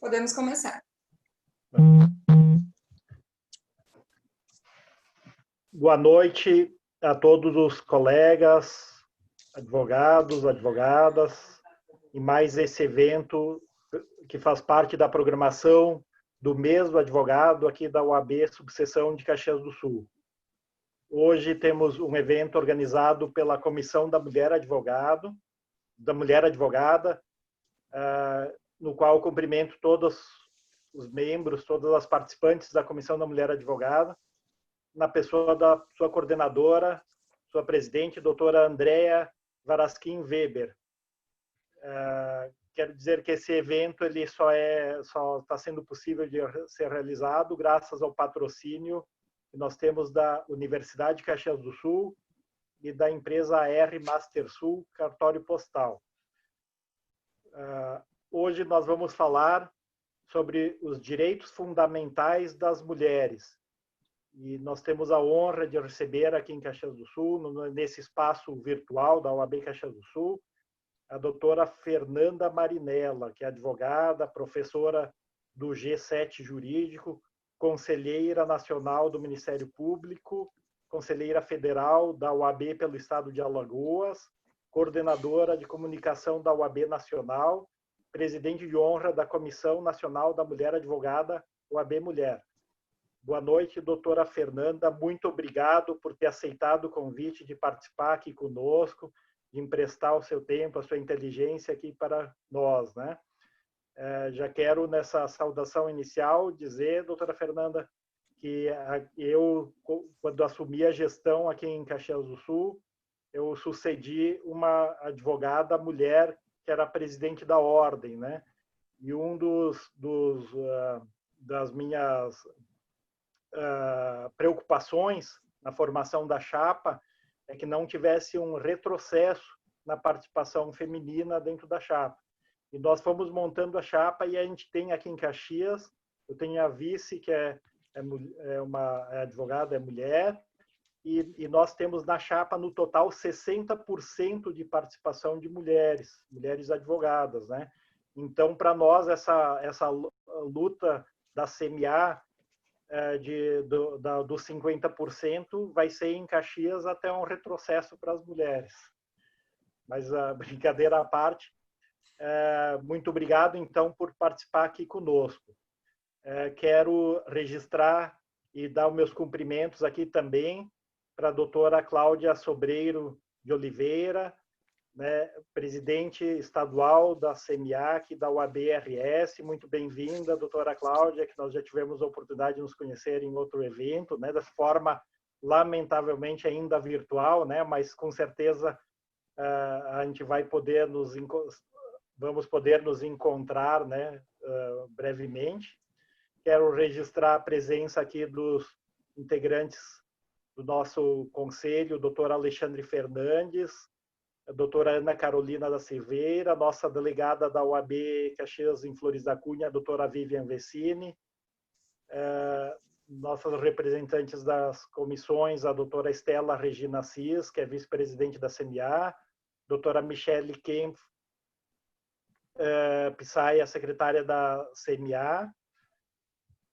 Podemos começar. Boa noite a todos os colegas, advogados, advogadas, e mais esse evento que faz parte da programação do mês do advogado aqui da UAB Subseção de Caxias do Sul. Hoje temos um evento organizado pela Comissão da Mulher Advogada, no qual cumprimento todos os membros, todas as participantes da Comissão da Mulher Advogada, na pessoa da sua coordenadora, sua presidente, doutora Andréa Varasquim Weber. Quero dizer que esse evento ele só está sendo possível de ser realizado graças ao patrocínio que nós temos da Universidade de Caxias do Sul e da empresa AR Master Sul Cartório Postal. Hoje nós vamos falar sobre os direitos fundamentais das mulheres. E nós temos a honra de receber aqui em Caxias do Sul, nesse espaço virtual da UAB Caxias do Sul, a doutora Fernanda Marinella, que é advogada, professora do G7 Jurídico, conselheira nacional do Ministério Público, conselheira federal da UAB pelo Estado de Alagoas, coordenadora de comunicação da UAB Nacional, presidente de honra da Comissão Nacional da Mulher Advogada, UAB Mulher. Boa noite, doutora Fernanda. Muito obrigado por ter aceitado o convite de participar aqui conosco, de emprestar o seu tempo, a sua inteligência aqui para nós, né? Já quero, nessa saudação inicial, dizer, doutora Fernanda, que eu, quando assumi a gestão aqui em Caxias do Sul, eu sucedi uma advogada mulher que era presidente da ordem, né? E das minhas preocupações na formação da chapa é que não tivesse um retrocesso na participação feminina dentro da chapa. E nós fomos montando a chapa e a gente tem aqui em Caxias, eu tenho a vice, que é uma advogada, é mulher, e nós temos na chapa, no total, 60% de participação de mulheres advogadas, né? Então, para nós, essa luta da CMA dos 50% vai ser em Caxias até um retrocesso para as mulheres. Mas, brincadeira à parte, muito obrigado, então, por participar aqui conosco. Quero registrar e dar os meus cumprimentos aqui também para a doutora Cláudia Sobreiro de Oliveira, né, presidente estadual da CEMIAC, da UAB-RS. Muito bem-vinda, doutora Cláudia, que nós já tivemos a oportunidade de nos conhecer em outro evento, né, dessa forma, lamentavelmente, ainda virtual, né, mas com certeza a gente vamos poder nos encontrar, né, brevemente. Quero registrar a presença aqui dos integrantes do nosso conselho, doutor Alexandre Fernandes, a doutora Ana Carolina da Silveira, nossa delegada da UAB Caxias em Flores da Cunha, a doutora Vivian Vecini, nossas representantes das comissões, a doutora Estela Regina Assis, que é vice-presidente da CMA, doutora Michele Kempf Pissai, a secretária da CMA,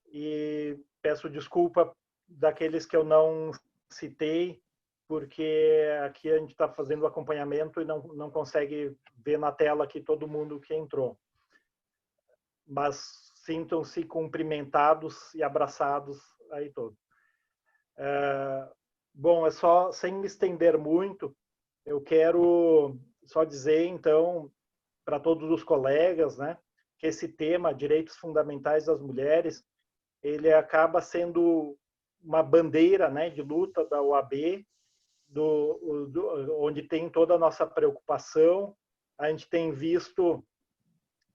e peço desculpa daqueles que eu não citei, porque aqui a gente está fazendo o acompanhamento e não consegue ver na tela aqui todo mundo que entrou. Mas sintam-se cumprimentados e abraçados aí todos. Bom, só sem me estender muito, eu quero só dizer, então, para todos os colegas, né, que esse tema, direitos fundamentais das mulheres, ele acaba sendo uma bandeira, né, de luta da OAB, onde tem toda a nossa preocupação. A gente tem visto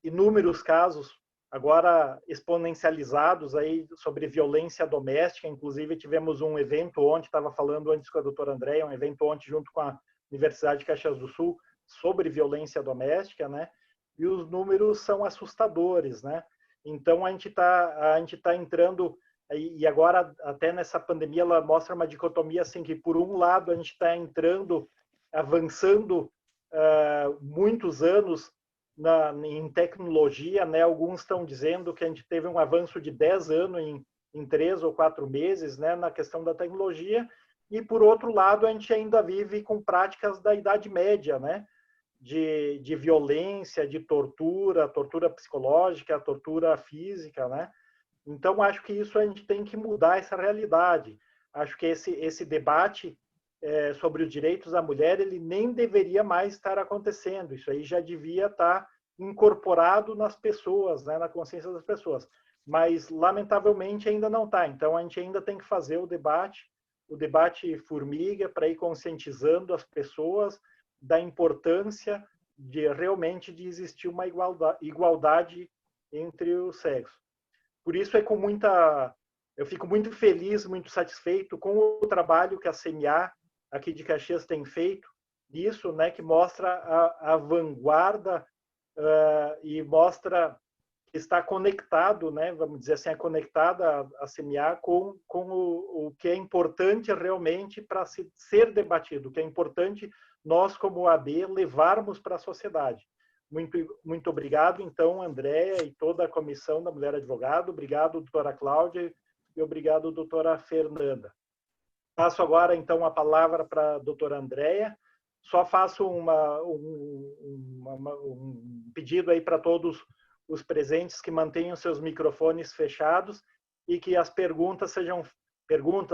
inúmeros casos, agora exponencializados, aí, sobre violência doméstica. Inclusive, tivemos um evento ontem, estava falando antes com a doutora Andréa, um evento ontem junto com a Universidade de Caxias do Sul, sobre violência doméstica, né? E os números são assustadores, né? Então, a gente tá entrando, e agora, até nessa pandemia, ela mostra uma dicotomia, assim, que, por um lado, a gente está entrando, avançando muitos anos em tecnologia, né? Alguns estão dizendo que a gente teve um avanço de 10 anos em 3 ou 4 meses, né? Na questão da tecnologia. E, por outro lado, a gente ainda vive com práticas da Idade Média, né? De violência, de tortura psicológica, tortura física, né? Então, acho que isso a gente tem que mudar essa realidade. Acho que esse debate sobre os direitos da mulher, ele nem deveria mais estar acontecendo. Isso aí já devia estar incorporado nas pessoas, né, na consciência das pessoas. Mas, lamentavelmente, ainda não está. Então, a gente ainda tem que fazer o debate formiga, para ir conscientizando as pessoas da importância de realmente de existir uma igualdade entre os sexos. Por isso eu fico muito feliz, muito satisfeito com o trabalho que a CMA aqui de Caxias tem feito nisso, né, que mostra a vanguarda e mostra que está conectado, né, vamos dizer assim, conectada a CMA com o que é importante realmente para ser debatido, o que é importante nós, como OAB, levarmos para a sociedade. Muito obrigado, então, Andréa e toda a comissão da Mulher Advogado. Obrigado, doutora Cláudia, e obrigado, doutora Fernanda. Passo agora, então, a palavra para a doutora Andréa. Só faço um pedido aí para todos os presentes que mantenham seus microfones fechados e que as perguntas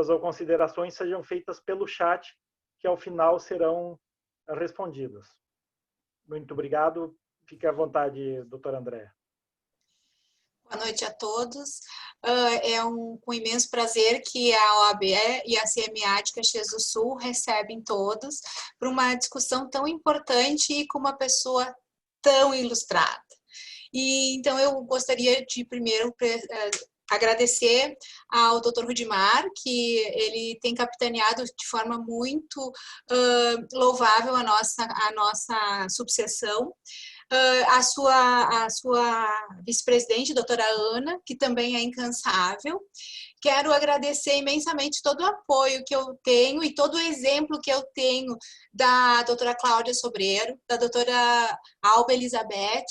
ou considerações sejam feitas pelo chat, que ao final serão respondidas. Muito obrigado. Fique à vontade, doutora Andréa. Boa noite a todos. É com imenso prazer que a OAB e a CMA de Caxias do Sul recebem todos para uma discussão tão importante e com uma pessoa tão ilustrada. E então eu gostaria de primeiro agradecer ao Dr. Rudimar, que ele tem capitaneado de forma muito louvável a nossa subseção. A sua vice-presidente, doutora Ana, que também é incansável. Quero agradecer imensamente todo o apoio que eu tenho e todo o exemplo que eu tenho da doutora Cláudia Sobreiro, da doutora Alba Elizabeth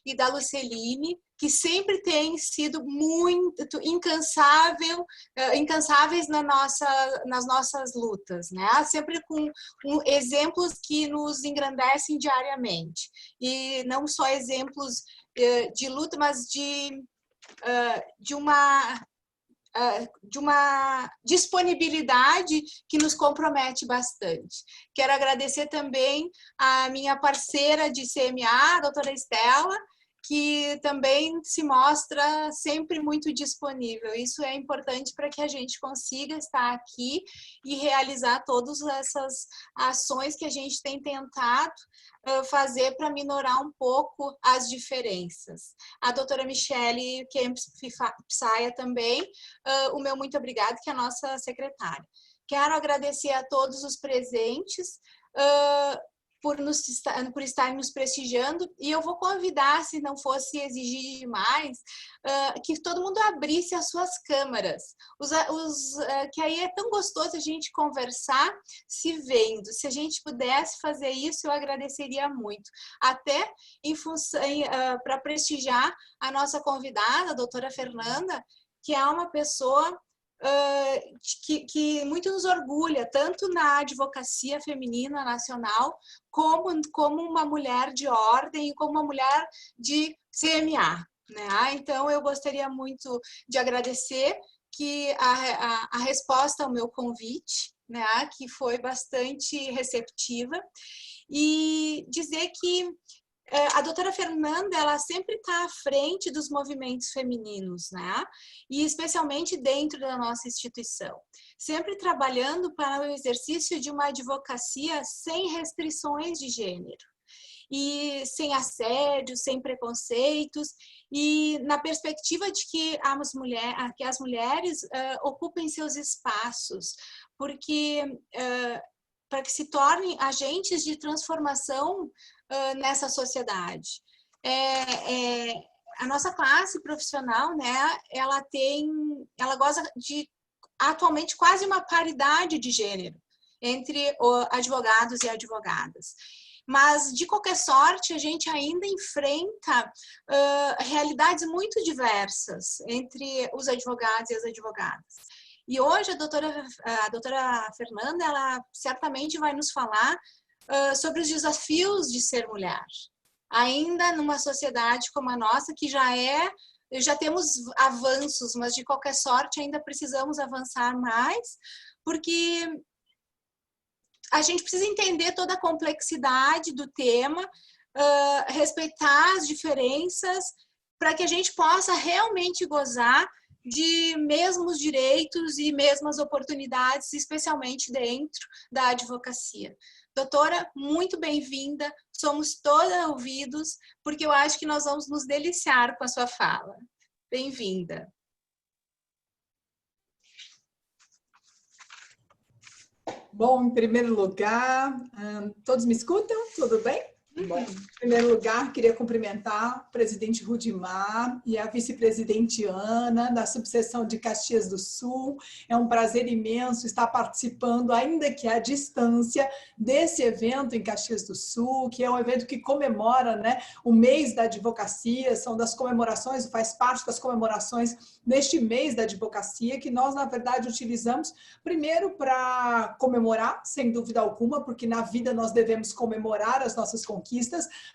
e da Luceline, que sempre têm sido muito incansáveis nas nossas lutas, né? Sempre com exemplos que nos engrandecem diariamente. E não só exemplos de luta, mas de uma disponibilidade que nos compromete bastante. Quero agradecer também a minha parceira de CMA, a doutora Estela, que também se mostra sempre muito disponível. Isso é importante para que a gente consiga estar aqui e realizar todas essas ações que a gente tem tentado fazer para minorar um pouco as diferenças. A doutora Michele Kempf-Psaia também, o meu muito obrigado, que é a nossa secretária. Quero agradecer a todos os presentes, por estarem nos prestigiando, e eu vou convidar, se não fosse exigir demais, que todo mundo abrisse as suas câmaras, que aí é tão gostoso a gente conversar se vendo. Se a gente pudesse fazer isso, eu agradeceria muito, até para prestigiar a nossa convidada, a doutora Fernanda, que é uma pessoa que muito nos orgulha, tanto na advocacia feminina nacional, como uma mulher de ordem e como uma mulher de CMA, né? Então, eu gostaria muito de agradecer que a resposta ao meu convite, né, que foi bastante receptiva, e dizer que a doutora Fernanda, ela sempre está à frente dos movimentos femininos, né? E especialmente dentro da nossa instituição. Sempre trabalhando para o exercício de uma advocacia sem restrições de gênero. E sem assédio, sem preconceitos, e na perspectiva de que as mulheres ocupem seus espaços, porque para que se tornem agentes de transformação nessa sociedade. A nossa classe profissional, né, ela goza de atualmente quase uma paridade de gênero entre advogados e advogadas. Mas, de qualquer sorte, a gente ainda enfrenta realidades muito diversas entre os advogados e as advogadas. E hoje a doutora Fernanda, ela certamente vai nos falar sobre os desafios de ser mulher. Ainda numa sociedade como a nossa, que já temos avanços, mas de qualquer sorte ainda precisamos avançar mais, porque a gente precisa entender toda a complexidade do tema, respeitar as diferenças, para que a gente possa realmente gozar de mesmos direitos e mesmas oportunidades, especialmente dentro da advocacia. Doutora, muito bem-vinda, somos toda ouvidos, porque eu acho que nós vamos nos deliciar com a sua fala. Bem-vinda. Bom, em primeiro lugar, todos me escutam? Tudo bem? Bom, em primeiro lugar, queria cumprimentar o presidente Rudimar e a vice-presidente Ana, da subseção de Caxias do Sul. É um prazer imenso estar participando, ainda que à distância, desse evento em Caxias do Sul, que é um evento que comemora, né, o mês da advocacia, são das comemorações, faz parte das comemorações neste mês da advocacia, que nós, na verdade, utilizamos primeiro para comemorar, sem dúvida alguma, porque na vida nós devemos comemorar as nossas conquistas,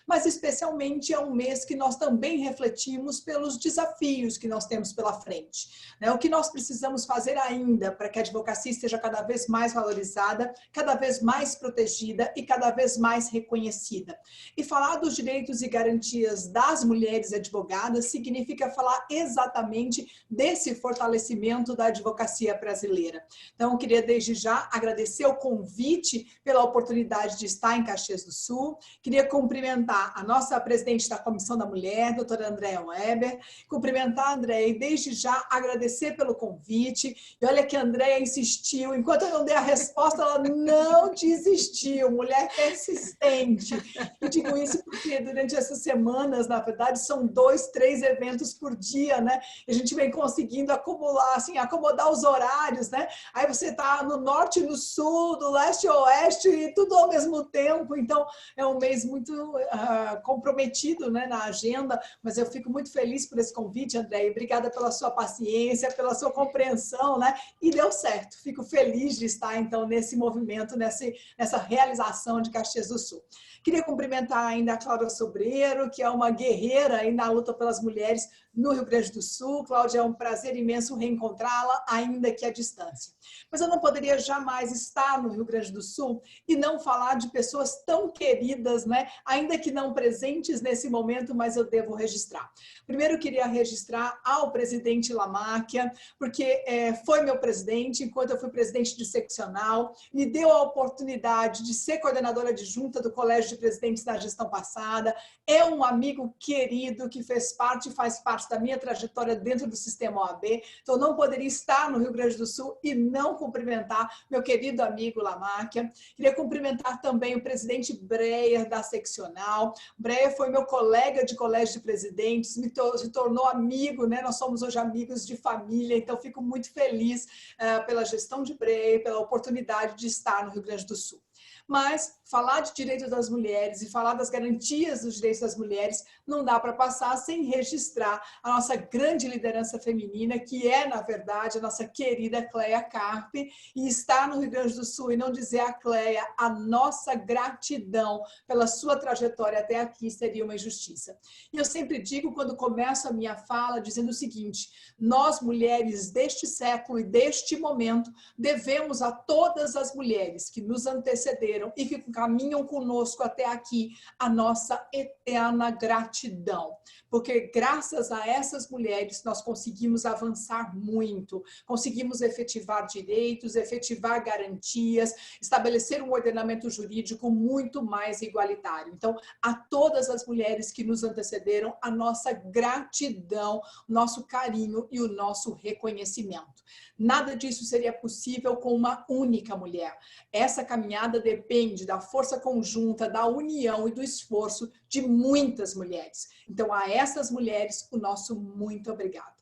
mas especialmente é um mês que nós também refletimos pelos desafios que nós temos pela frente. O que nós precisamos fazer ainda para que a advocacia esteja cada vez mais valorizada, cada vez mais protegida e cada vez mais reconhecida. E falar dos direitos e garantias das mulheres advogadas significa falar exatamente desse fortalecimento da advocacia brasileira. Então, eu queria desde já agradecer o convite pela oportunidade de estar em Caxias do Sul. Queria cumprimentar a nossa presidente da Comissão da Mulher, doutora Andréa Weber, cumprimentar a Andréa e desde já agradecer pelo convite. E olha que a Andréa insistiu, enquanto eu não dei a resposta, ela não desistiu, mulher persistente. E digo isso porque durante essas semanas, na verdade, são 2, 3 eventos por dia, né? E a gente vem conseguindo acumular, assim, acomodar os horários, né? Aí você está no norte, no sul, do leste ao oeste e tudo ao mesmo tempo. Então, é um mês muito comprometido, né, na agenda, mas eu fico muito feliz por esse convite, André, e obrigada pela sua paciência, pela sua compreensão, né? E deu certo. Fico feliz de estar, então, nesse movimento, nessa realização de Caxias do Sul. Queria cumprimentar ainda a Cláudia Sobreiro, que é uma guerreira aí na luta pelas mulheres no Rio Grande do Sul. Cláudia, é um prazer imenso reencontrá-la, ainda que à distância. Mas eu não poderia jamais estar no Rio Grande do Sul e não falar de pessoas tão queridas, né? Ainda que não presentes nesse momento, mas eu devo registrar. Primeiro, eu queria registrar ao presidente Lamáquia, porque foi meu presidente, enquanto eu fui presidente de seccional, me deu a oportunidade de ser coordenadora adjunta do Colégio de Presidentes na gestão passada, é um amigo querido que fez parte e faz parte da minha trajetória dentro do sistema OAB, então não poderia estar no Rio Grande do Sul e não cumprimentar meu querido amigo Lamáquia. Queria cumprimentar também o presidente Breyer da seccional. Breyer foi meu colega de colégio de presidentes, se tornou amigo, né? Nós somos hoje amigos de família, então fico muito feliz pela gestão de Breyer, pela oportunidade de estar no Rio Grande do Sul. Mas falar de direitos das mulheres e falar das garantias dos direitos das mulheres não dá para passar sem registrar a nossa grande liderança feminina, que é, na verdade, a nossa querida Cleia Carpe, e estar no Rio Grande do Sul e não dizer a Cleia a nossa gratidão pela sua trajetória até aqui seria uma injustiça. E eu sempre digo, quando começo a minha fala, dizendo o seguinte: nós, mulheres deste século e deste momento, devemos a todas as mulheres que nos antecederam e que caminham conosco até aqui a nossa eterna gratidão. Porque graças a essas mulheres nós conseguimos avançar muito, conseguimos efetivar direitos, efetivar garantias, estabelecer um ordenamento jurídico muito mais igualitário. Então, a todas as mulheres que nos antecederam, a nossa gratidão, o nosso carinho e o nosso reconhecimento. Nada disso seria possível com uma única mulher. Essa caminhada depende da força conjunta, da união e do esforço de muitas mulheres. Então, a essas mulheres, o nosso muito obrigado.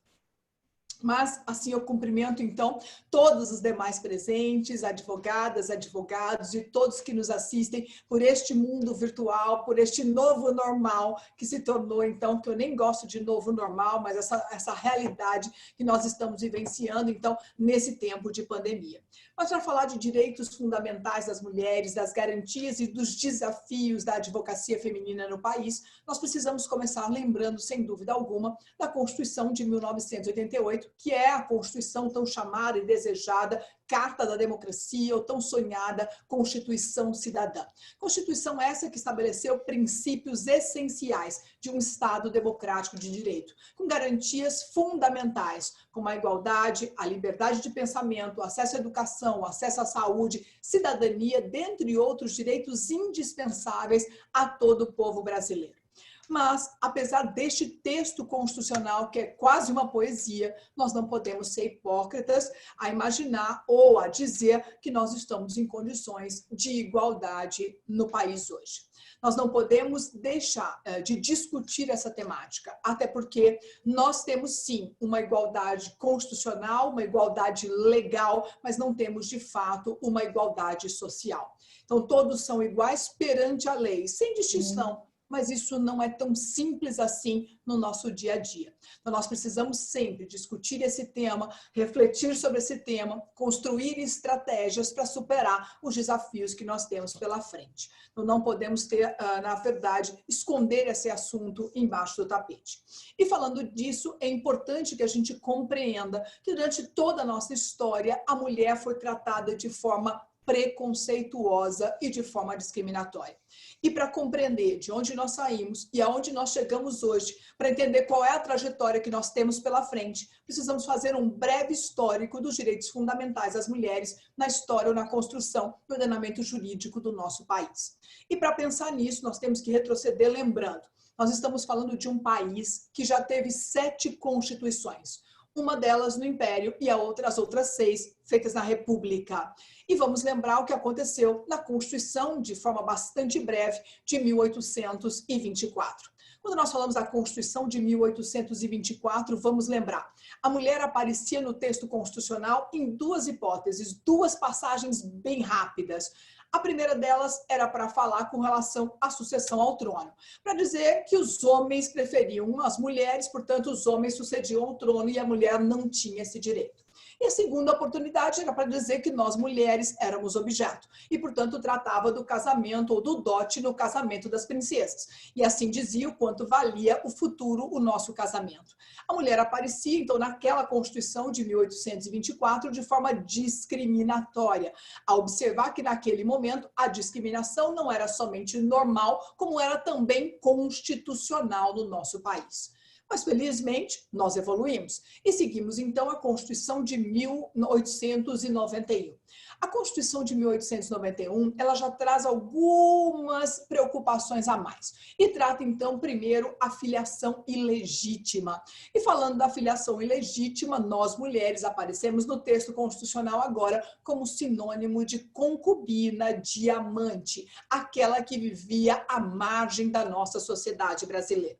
Mas, assim, eu cumprimento, então, todos os demais presentes, advogadas, advogados e todos que nos assistem por este mundo virtual, por este novo normal que se tornou, então, que eu nem gosto de novo normal, mas essa realidade que nós estamos vivenciando, então, nesse tempo de pandemia. Mas para falar de direitos fundamentais das mulheres, das garantias e dos desafios da advocacia feminina no país, nós precisamos começar lembrando, sem dúvida alguma, da Constituição de 1988, que é a Constituição tão chamada e desejada Carta da Democracia, ou tão sonhada Constituição Cidadã. Constituição essa que estabeleceu princípios essenciais de um Estado democrático de direito, com garantias fundamentais, como a igualdade, a liberdade de pensamento, o acesso à educação, o acesso à saúde, cidadania, dentre outros direitos indispensáveis a todo o povo brasileiro. Mas, apesar deste texto constitucional, que é quase uma poesia, nós não podemos ser hipócritas a imaginar ou a dizer que nós estamos em condições de igualdade no país hoje. Nós não podemos deixar de discutir essa temática, até porque nós temos, sim, uma igualdade constitucional, uma igualdade legal, mas não temos, de fato, uma igualdade social. Então, todos são iguais perante a lei, sem distinção. Mas isso não é tão simples assim no nosso dia a dia. Então, nós precisamos sempre discutir esse tema, refletir sobre esse tema, construir estratégias para superar os desafios que nós temos pela frente. Então, não podemos ter, na verdade, esconder esse assunto embaixo do tapete. E falando disso, é importante que a gente compreenda que durante toda a nossa história, a mulher foi tratada de forma preconceituosa e de forma discriminatória. E para compreender de onde nós saímos e aonde nós chegamos hoje, para entender qual é a trajetória que nós temos pela frente, precisamos fazer um breve histórico dos direitos fundamentais das mulheres na história ou na construção do ordenamento jurídico do nosso país. E para pensar nisso, nós temos que retroceder lembrando, nós estamos falando de um país que já teve 7 constituições. Uma delas no Império e as outras 6 feitas na República. E vamos lembrar o que aconteceu na Constituição, de forma bastante breve, de 1824. Quando nós falamos da Constituição de 1824, vamos lembrar, a mulher aparecia no texto constitucional em 2 hipóteses, 2 passagens bem rápidas. A primeira delas era para falar com relação à sucessão ao trono, para dizer que os homens preferiam as mulheres, portanto, os homens sucediam ao trono e a mulher não tinha esse direito. E a segunda oportunidade era para dizer que nós, mulheres, éramos objeto. E, portanto, tratava do casamento ou do dote no casamento das princesas. E assim dizia o quanto valia o futuro, o nosso casamento. A mulher aparecia, então, naquela Constituição de 1824, de forma discriminatória. A observar que, naquele momento, a discriminação não era somente normal, como era também constitucional no nosso país. Mas, felizmente, nós evoluímos e seguimos, então, a Constituição de 1891. A Constituição de 1891, ela já traz algumas preocupações a mais. E trata, então, primeiro, a filiação ilegítima. E falando da filiação ilegítima, nós, mulheres, aparecemos no texto constitucional agora como sinônimo de concubina, de amante, aquela que vivia à margem da nossa sociedade brasileira.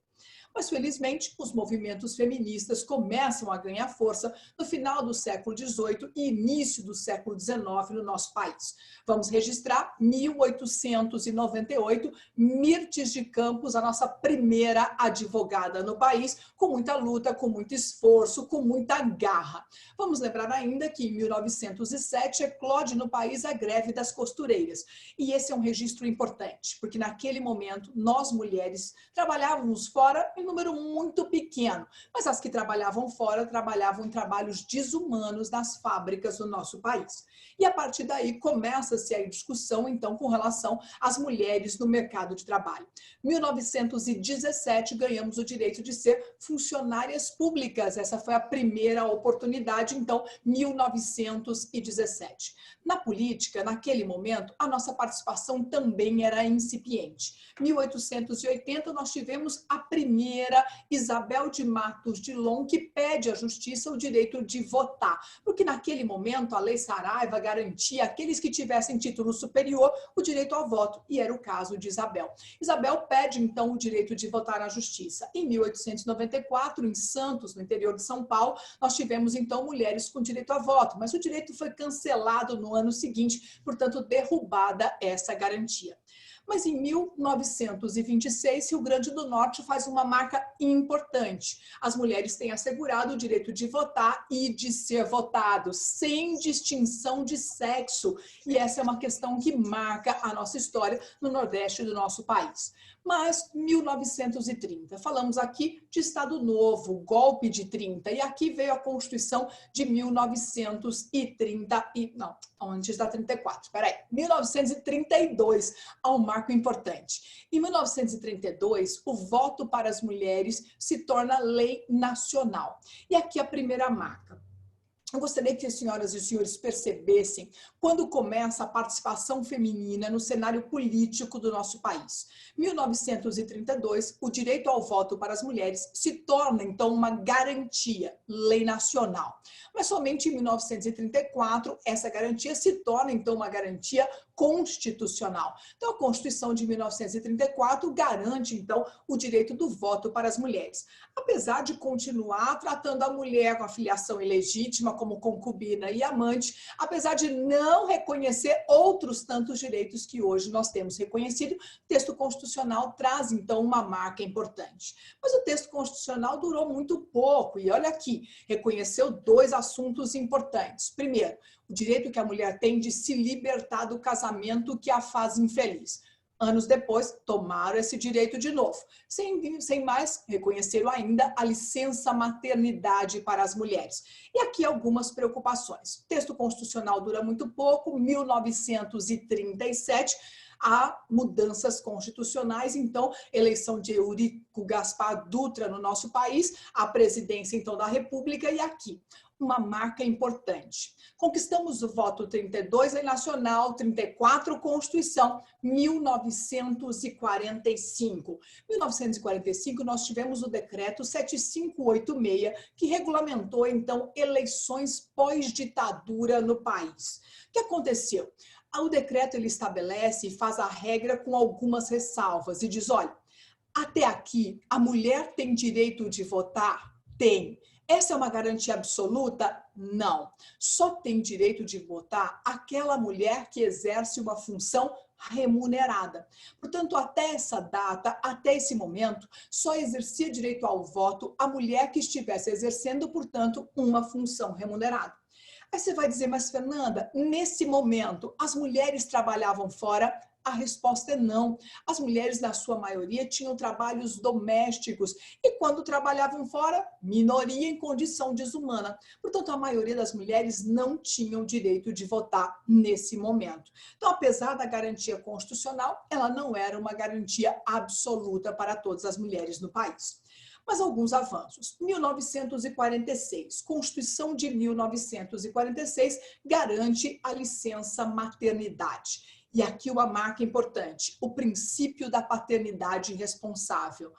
Mas, felizmente, os movimentos feministas começam a ganhar força no final do século XVIII e início do século XIX no nosso país. Vamos registrar 1898, Mirtes de Campos, a nossa primeira advogada no país, com muita luta, com muito esforço, com muita garra. Vamos lembrar ainda que em 1907 eclode no país a greve das costureiras. E esse é um registro importante, porque naquele momento nós, mulheres, trabalhávamos fora em número muito pequeno, mas as que trabalhavam fora trabalhavam em trabalhos desumanos nas fábricas do nosso país. E a partir daí começa-se a discussão, então, com relação às mulheres no mercado de trabalho. Em 1917, ganhamos o direito de ser funcionárias públicas. Essa foi a primeira oportunidade, então, 1917. Na política, naquele momento, a nossa participação também era incipiente. Em 1880, nós tivemos a primeira enfermeira Isabel de Matos Dillon, que pede à justiça o direito de votar, porque naquele momento a Lei Saraiva garantia àqueles que tivessem título superior o direito ao voto, e era o caso de Isabel. Isabel pede, então, o direito de votar na justiça. Em 1894, em Santos, no interior de São Paulo, nós tivemos, então, mulheres com direito a voto, mas o direito foi cancelado no ano seguinte, portanto, derrubada essa garantia. Mas em 1926, Rio Grande do Norte faz uma marca importante. As mulheres têm assegurado o direito de votar e de ser votados, sem distinção de sexo. E essa é uma questão que marca a nossa história no Nordeste do nosso país. Mas 1930, falamos aqui de Estado Novo, golpe de 30, e aqui veio a Constituição de 1930, antes da 34, peraí, 1932, há um marco importante. Em 1932, o voto para as mulheres se torna lei nacional. E aqui a primeira marca. Eu gostaria que as senhoras e senhores percebessem quando começa a participação feminina no cenário político do nosso país. 1932, o direito ao voto para as mulheres se torna, então, uma garantia, lei nacional. Mas somente em 1934, essa garantia se torna, então, uma garantia constitucional. Então, a Constituição de 1934 garante, então, o direito do voto para as mulheres. Apesar de continuar tratando a mulher com a filiação ilegítima como concubina e amante, apesar de não reconhecer outros tantos direitos que hoje nós temos reconhecido, o texto constitucional traz, então, uma marca importante. Mas o texto constitucional durou muito pouco, e olha aqui, reconheceu dois assuntos importantes. Primeiro, o direito que a mulher tem de se libertar do casamento que a faz infeliz. Anos depois, tomaram esse direito de novo. Sem mais, reconheceram ainda a licença maternidade para as mulheres. E aqui algumas preocupações. O texto constitucional dura muito pouco, 1937, há mudanças constitucionais, então, eleição de Eurico Gaspar Dutra no nosso país, a presidência, então, da República, e aqui uma marca importante. Conquistamos o voto 32, Lei Nacional, 34, Constituição, 1945. 1945, nós tivemos o decreto 7586, que regulamentou, então, eleições pós-ditadura no país. O que aconteceu? O decreto ele estabelece e faz a regra com algumas ressalvas e diz, olha, até aqui a mulher tem direito de votar? Tem. Essa é uma garantia absoluta? Não. Só tem direito de votar aquela mulher que exerce uma função remunerada. Portanto, até essa data, até esse momento, só exercia direito ao voto a mulher que estivesse exercendo, portanto, uma função remunerada. Aí você vai dizer, mas Fernanda, nesse momento, as mulheres trabalhavam fora? A resposta é não. As mulheres, na sua maioria, tinham trabalhos domésticos e, quando trabalhavam fora, minoria em condição desumana. Portanto, a maioria das mulheres não tinham direito de votar nesse momento. Então, apesar da garantia constitucional, ela não era uma garantia absoluta para todas as mulheres no país. Mas alguns avanços. 1946, Constituição de 1946 garante a licença maternidade. E aqui uma marca importante, o princípio da paternidade responsável.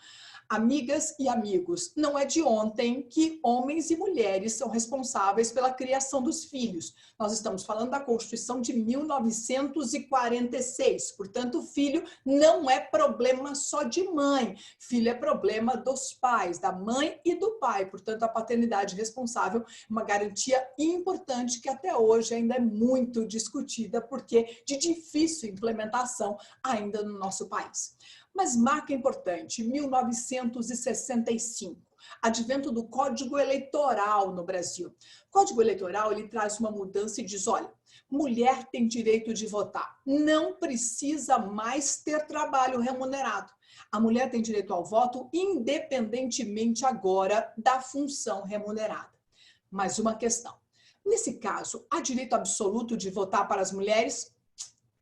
Amigas e amigos, não é de ontem que homens e mulheres são responsáveis pela criação dos filhos. Nós estamos falando da Constituição de 1946. Portanto, o filho não é problema só de mãe. Filho é problema dos pais, da mãe e do pai. Portanto, a paternidade responsável é uma garantia importante que até hoje ainda é muito discutida, porque de difícil implementação ainda no nosso país. Mas marca importante, 1965, advento do Código Eleitoral no Brasil. O Código Eleitoral ele traz uma mudança e diz, olha, mulher tem direito de votar, não precisa mais ter trabalho remunerado. A mulher tem direito ao voto independentemente agora da função remunerada. Mais uma questão. Nesse caso, há direito absoluto de votar para as mulheres?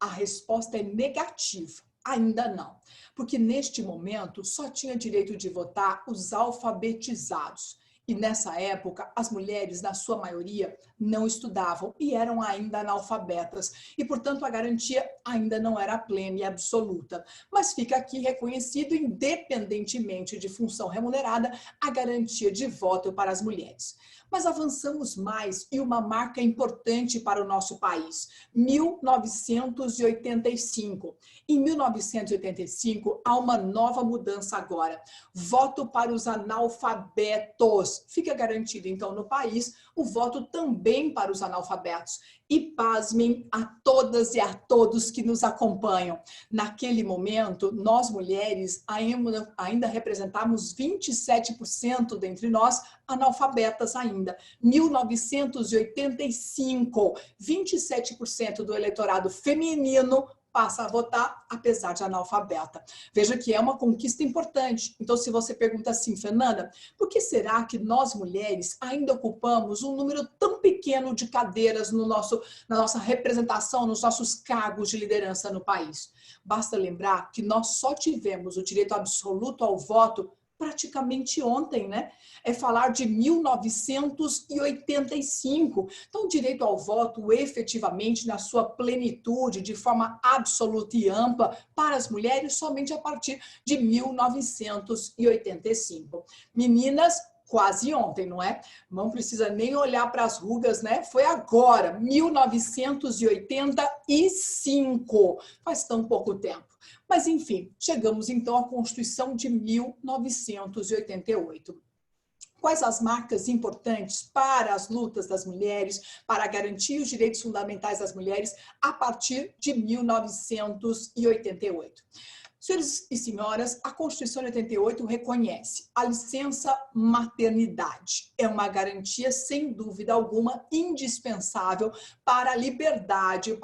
A resposta é negativa. Ainda não, porque neste momento só tinha direito de votar os alfabetizados. E nessa época, as mulheres, na sua maioria, não estudavam e eram ainda analfabetas. E, portanto, a garantia ainda não era plena e absoluta. Mas fica aqui reconhecido, independentemente de função remunerada, a garantia de voto para as mulheres. Mas avançamos mais e uma marca importante para o nosso país, 1985. Em 1985, há uma nova mudança agora. Voto para os analfabetos. Fica garantido, então, no país, o voto também para os analfabetos. E pasmem a todas e a todos que nos acompanham. Naquele momento, nós mulheres ainda representávamos 27% dentre nós analfabetas ainda. 1985, 27% do eleitorado feminino passa a votar, apesar de analfabeta. Veja que é uma conquista importante. Então, se você pergunta assim, Fernanda, por que será que nós mulheres ainda ocupamos um número tão pequeno de cadeiras na nossa representação, nos nossos cargos de liderança no país? Basta lembrar que nós só tivemos o direito absoluto ao voto praticamente ontem, né? É falar de 1985. Então, o direito ao voto, efetivamente, na sua plenitude, de forma absoluta e ampla, para as mulheres, somente a partir de 1985. Meninas, quase ontem, não é? Não precisa nem olhar para as rugas, né? Foi agora, 1985. Faz tão pouco tempo. Mas, enfim, chegamos então à Constituição de 1988. Quais as marcas importantes para as lutas das mulheres, para garantir os direitos fundamentais das mulheres a partir de 1988? Senhores e senhoras, a Constituição de 88 reconhece a licença maternidade. É uma garantia, sem dúvida alguma, indispensável para a liberdade e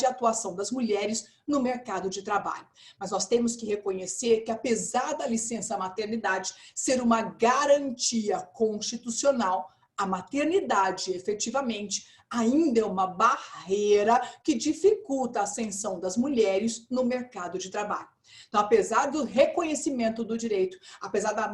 atuação das mulheres no mercado de trabalho. Mas nós temos que reconhecer que, apesar da licença maternidade ser uma garantia constitucional, a maternidade, efetivamente, ainda é uma barreira que dificulta a ascensão das mulheres no mercado de trabalho. Então, apesar do reconhecimento do direito, apesar da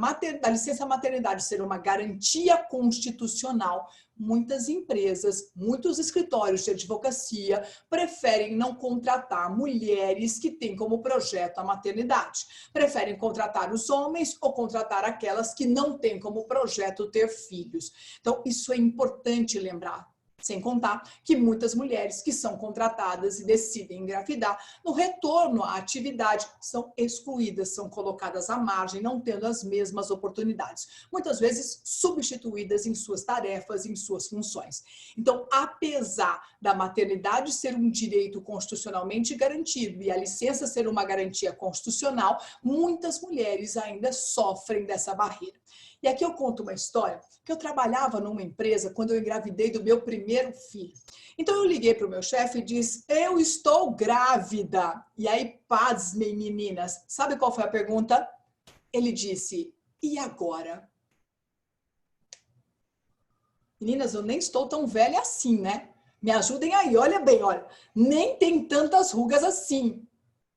licença maternidade ser uma garantia constitucional, muitas empresas, muitos escritórios de advocacia preferem não contratar mulheres que têm como projeto a maternidade. Preferem contratar os homens ou contratar aquelas que não têm como projeto ter filhos. Então, isso é importante lembrar. Sem contar que muitas mulheres que são contratadas e decidem engravidar, no retorno à atividade, são excluídas, são colocadas à margem, não tendo as mesmas oportunidades. Muitas vezes substituídas em suas tarefas, em suas funções. Então, apesar da maternidade ser um direito constitucionalmente garantido e a licença ser uma garantia constitucional, muitas mulheres ainda sofrem dessa barreira. E aqui eu conto uma história, que eu trabalhava numa empresa quando eu engravidei do meu primeiro filho. Então eu liguei para o meu chefe e disse, eu estou grávida. E aí, pasmem, meninas, sabe qual foi a pergunta? Ele disse, e agora? Meninas, eu nem estou tão velha assim, né? Me ajudem aí, olha bem, olha, nem tem tantas rugas assim.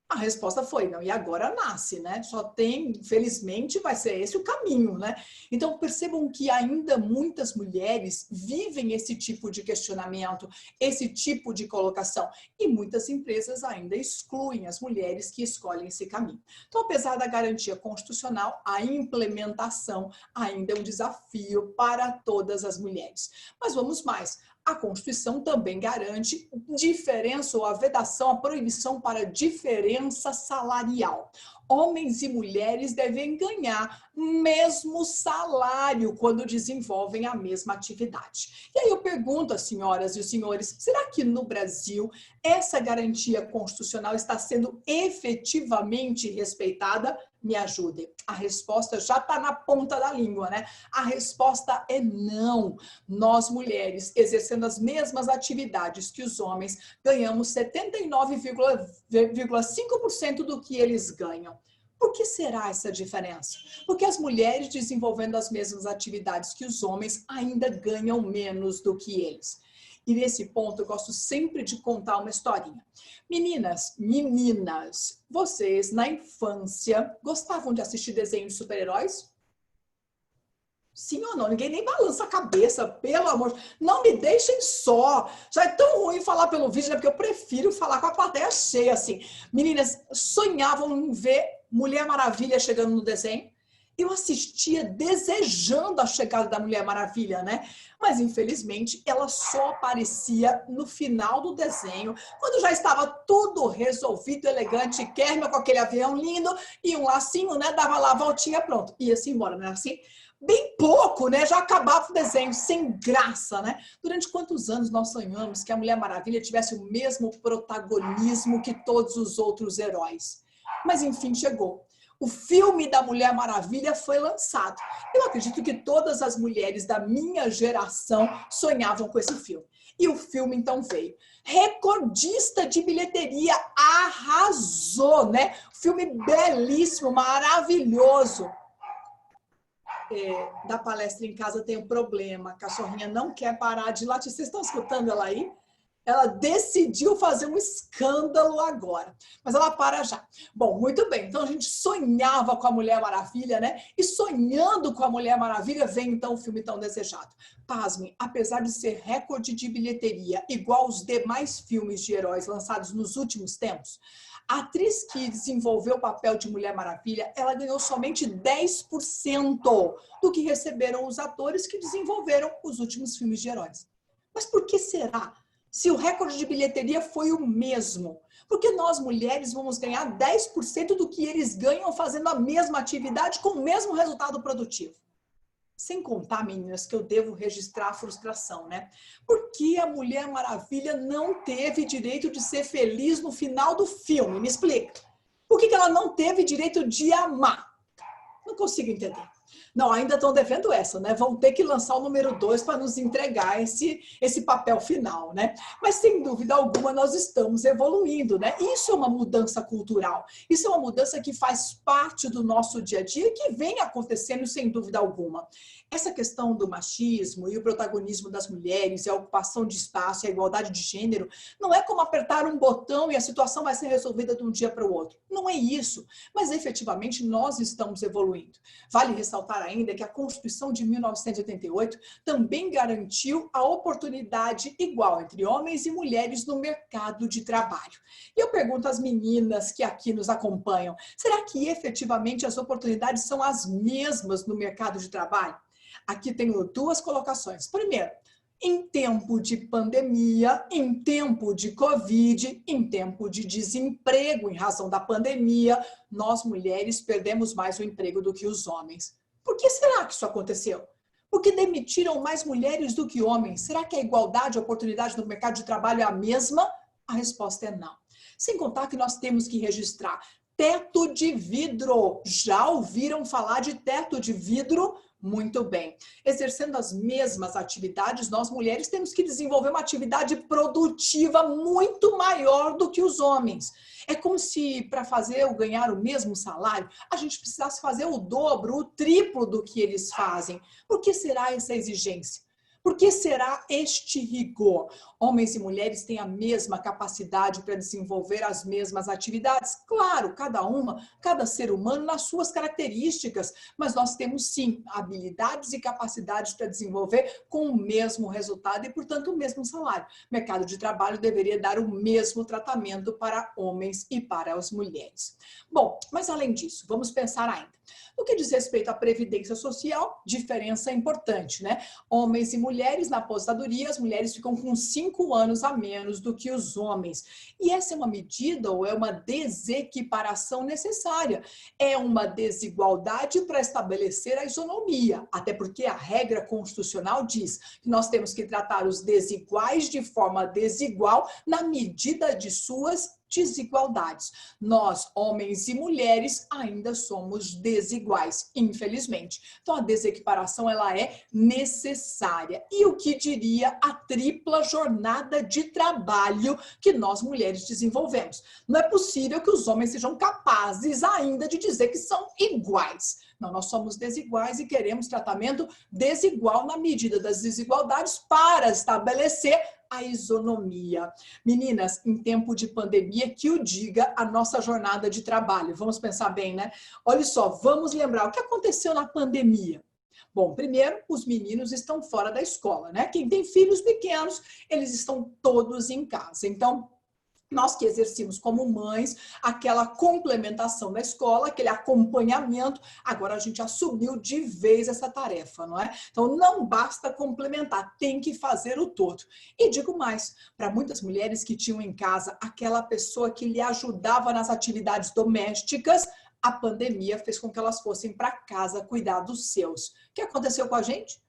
A resposta foi, não, e agora nasce, né? Só tem, infelizmente, vai ser esse o caminho, né? Então, percebam que ainda muitas mulheres vivem esse tipo de questionamento, esse tipo de colocação, e muitas empresas ainda excluem as mulheres que escolhem esse caminho. Então, apesar da garantia constitucional, a implementação ainda é um desafio para todas as mulheres. Mas vamos mais. A Constituição também garante diferença ou a vedação, a proibição para diferença salarial. Homens e mulheres devem ganhar mesmo salário quando desenvolvem a mesma atividade. E aí eu pergunto às senhoras e os senhores, será que no Brasil essa garantia constitucional está sendo efetivamente respeitada? Me ajudem. A resposta já está na ponta da língua, né? A resposta é não. Nós, mulheres, exercendo as mesmas atividades que os homens, ganhamos 79,5% do que eles ganham. Por que será essa diferença? Porque as mulheres desenvolvendo as mesmas atividades que os homens ainda ganham menos do que eles. E nesse ponto eu gosto sempre de contar uma historinha. Meninas, vocês na infância gostavam de assistir desenhos de super-heróis? Sim ou não? Ninguém nem balança a cabeça, pelo amor. Não me deixem só. Já é tão ruim falar pelo vídeo, né? Porque eu prefiro falar com a plateia cheia, assim. Meninas sonhavam em ver Mulher Maravilha chegando no desenho. Eu assistia desejando a chegada da Mulher Maravilha, né? Mas, infelizmente, ela só aparecia no final do desenho, quando já estava tudo resolvido, elegante, Kerma com aquele avião lindo e um lacinho, né? Dava lá a voltinha, pronto. Ia-se embora, não é assim? Bem pouco, né? Já acabava o desenho, sem graça, né? Durante quantos anos nós sonhamos que a Mulher Maravilha tivesse o mesmo protagonismo que todos os outros heróis? Mas, enfim, chegou. O filme da Mulher Maravilha foi lançado. Eu acredito que todas as mulheres da minha geração sonhavam com esse filme. E o filme, então, veio. Recordista de bilheteria, arrasou, né? Filme belíssimo, maravilhoso. Da palestra em casa tem um problema. A cachorrinha não quer parar de latir. Vocês estão escutando ela aí? Ela decidiu fazer um escândalo agora. Mas ela para já. Bom, muito bem. Então, a gente sonhava com a Mulher Maravilha, né? E sonhando com a Mulher Maravilha, vem então o filme tão desejado. Pasmem, apesar de ser recorde de bilheteria, igual os demais filmes de heróis lançados nos últimos tempos, a atriz que desenvolveu o papel de Mulher Maravilha, ela ganhou somente 10% do que receberam os atores que desenvolveram os últimos filmes de heróis. Mas por que será? Se o recorde de bilheteria foi o mesmo, porque nós mulheres vamos ganhar 10% do que eles ganham fazendo a mesma atividade com o mesmo resultado produtivo. Sem contar, meninas, que eu devo registrar a frustração, né? Por que a Mulher Maravilha não teve direito de ser feliz no final do filme? Me explica. Por que ela não teve direito de amar? Não consigo entender. Não, ainda estão devendo essa, né? Vão ter que lançar o número 2 para nos entregar esse papel final, né? Mas, sem dúvida alguma, nós estamos evoluindo, né? Isso é uma mudança cultural. Isso é uma mudança que faz parte do nosso dia a dia e que vem acontecendo, sem dúvida alguma. Essa questão do machismo e o protagonismo das mulheres, a ocupação de espaço e a igualdade de gênero, não é como apertar um botão e a situação vai ser resolvida de um dia para o outro. Não é isso. Mas, efetivamente, nós estamos evoluindo. Vale ressaltar ainda que a Constituição de 1988 também garantiu a oportunidade igual entre homens e mulheres no mercado de trabalho. E eu pergunto às meninas que aqui nos acompanham, será que efetivamente as oportunidades são as mesmas no mercado de trabalho? Aqui tenho duas colocações. Primeiro, em tempo de pandemia, em tempo de Covid, em tempo de desemprego em razão da pandemia, nós mulheres perdemos mais o emprego do que os homens. Por que será que isso aconteceu? Porque demitiram mais mulheres do que homens. Será que a igualdade, a oportunidade no mercado de trabalho é a mesma? A resposta é não. Sem contar que nós temos que registrar teto de vidro. Já ouviram falar de teto de vidro? Muito bem. Exercendo as mesmas atividades, nós mulheres temos que desenvolver uma atividade produtiva muito maior do que os homens. É como se para fazer ou ganhar o mesmo salário, a gente precisasse fazer o dobro, o triplo do que eles fazem. Por que será essa exigência? Por que será este rigor? Homens e mulheres têm a mesma capacidade para desenvolver as mesmas atividades? Claro, cada ser humano nas suas características, mas nós temos sim habilidades e capacidades para desenvolver com o mesmo resultado e, portanto, o mesmo salário. O mercado de trabalho deveria dar o mesmo tratamento para homens e para as mulheres. Bom, mas além disso, vamos pensar ainda. No que diz respeito à previdência social, diferença importante, né? Homens e mulheres na aposentadoria, as mulheres ficam com 5 anos a menos do que os homens. E essa é uma medida ou é uma desequiparação necessária? É uma desigualdade para estabelecer a isonomia, até porque a regra constitucional diz que nós temos que tratar os desiguais de forma desigual na medida de suas desigualdades. Nós, homens e mulheres, ainda somos desiguais, infelizmente. Então, a desequiparação, ela é necessária. E o que diria a tripla jornada de trabalho que nós, mulheres, desenvolvemos? Não é possível que os homens sejam capazes ainda de dizer que são iguais. Não, nós somos desiguais e queremos tratamento desigual na medida das desigualdades para estabelecer a isonomia. Meninas, em tempo de pandemia, que o diga a nossa jornada de trabalho. Vamos pensar bem, né? Olha só, vamos lembrar o que aconteceu na pandemia. Bom, primeiro, os meninos estão fora da escola, né? Quem tem filhos pequenos, eles estão todos em casa. Então, nós que exercemos como mães aquela complementação da escola, aquele acompanhamento, agora a gente assumiu de vez essa tarefa, não é? Então, não basta complementar, tem que fazer o todo. E digo mais, para muitas mulheres que tinham em casa aquela pessoa que lhe ajudava nas atividades domésticas, a pandemia fez com que elas fossem para casa cuidar dos seus. O que aconteceu com a gente?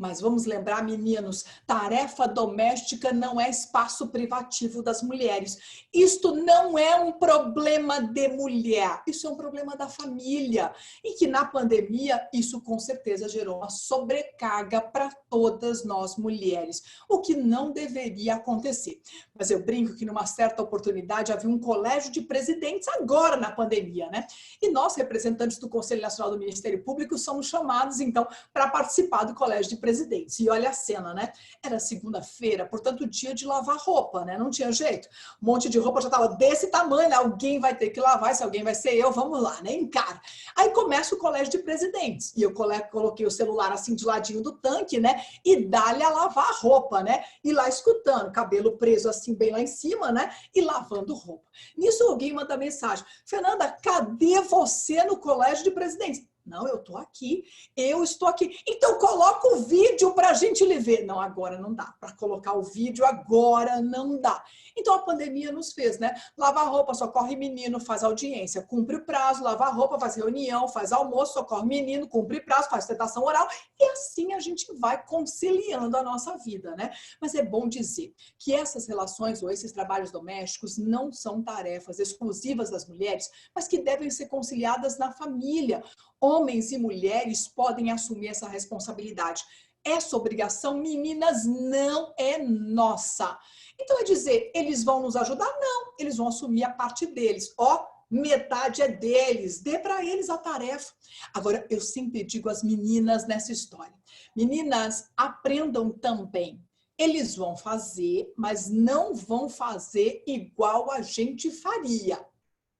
Mas vamos lembrar, meninos, tarefa doméstica não é espaço privativo das mulheres. Isto não é um problema de mulher, isso é um problema da família. E que na pandemia, isso com certeza gerou uma sobrecarga para todas nós mulheres, o que não deveria acontecer. Mas eu brinco que numa certa oportunidade havia um colégio de presidentes agora na pandemia, né? E nós, representantes do Conselho Nacional do Ministério Público, somos chamados, então, para participar do colégio de presidentes. E olha a cena, né? Era segunda-feira, portanto, dia de lavar roupa, né? Não tinha jeito. Um monte de roupa já estava desse tamanho, né? Alguém vai ter que lavar, se alguém vai ser eu, vamos lá, né? Encara. Aí começa o colégio de presidentes. E eu coloquei o celular assim de ladinho do tanque, né? E dá-lhe a lavar a roupa, né? E lá escutando, cabelo preso assim bem lá em cima, né? E lavando roupa. Nisso alguém manda mensagem: Fernanda, cadê você no colégio de presidentes? Não, eu estou aqui, eu estou aqui. Então, coloca o vídeo para a gente lhe ver. Não, agora não dá. Para colocar o vídeo, agora não dá. Então, a pandemia nos fez, né? Lavar roupa, socorre menino, faz audiência, cumpre o prazo. Lavar roupa, faz reunião, faz almoço, socorre menino, cumpre prazo, faz tentação oral. E assim a gente vai conciliando a nossa vida, né? Mas é bom dizer que essas relações ou esses trabalhos domésticos não são tarefas exclusivas das mulheres, mas que devem ser conciliadas na família. Homens e mulheres podem assumir essa responsabilidade. Essa obrigação, meninas, não é nossa. Então, é dizer, eles vão nos ajudar? Não, eles vão assumir a parte deles. Ó, metade é deles, dê para eles a tarefa. Agora, eu sempre digo às meninas nessa história: meninas, aprendam também. Eles vão fazer, mas não vão fazer igual a gente faria.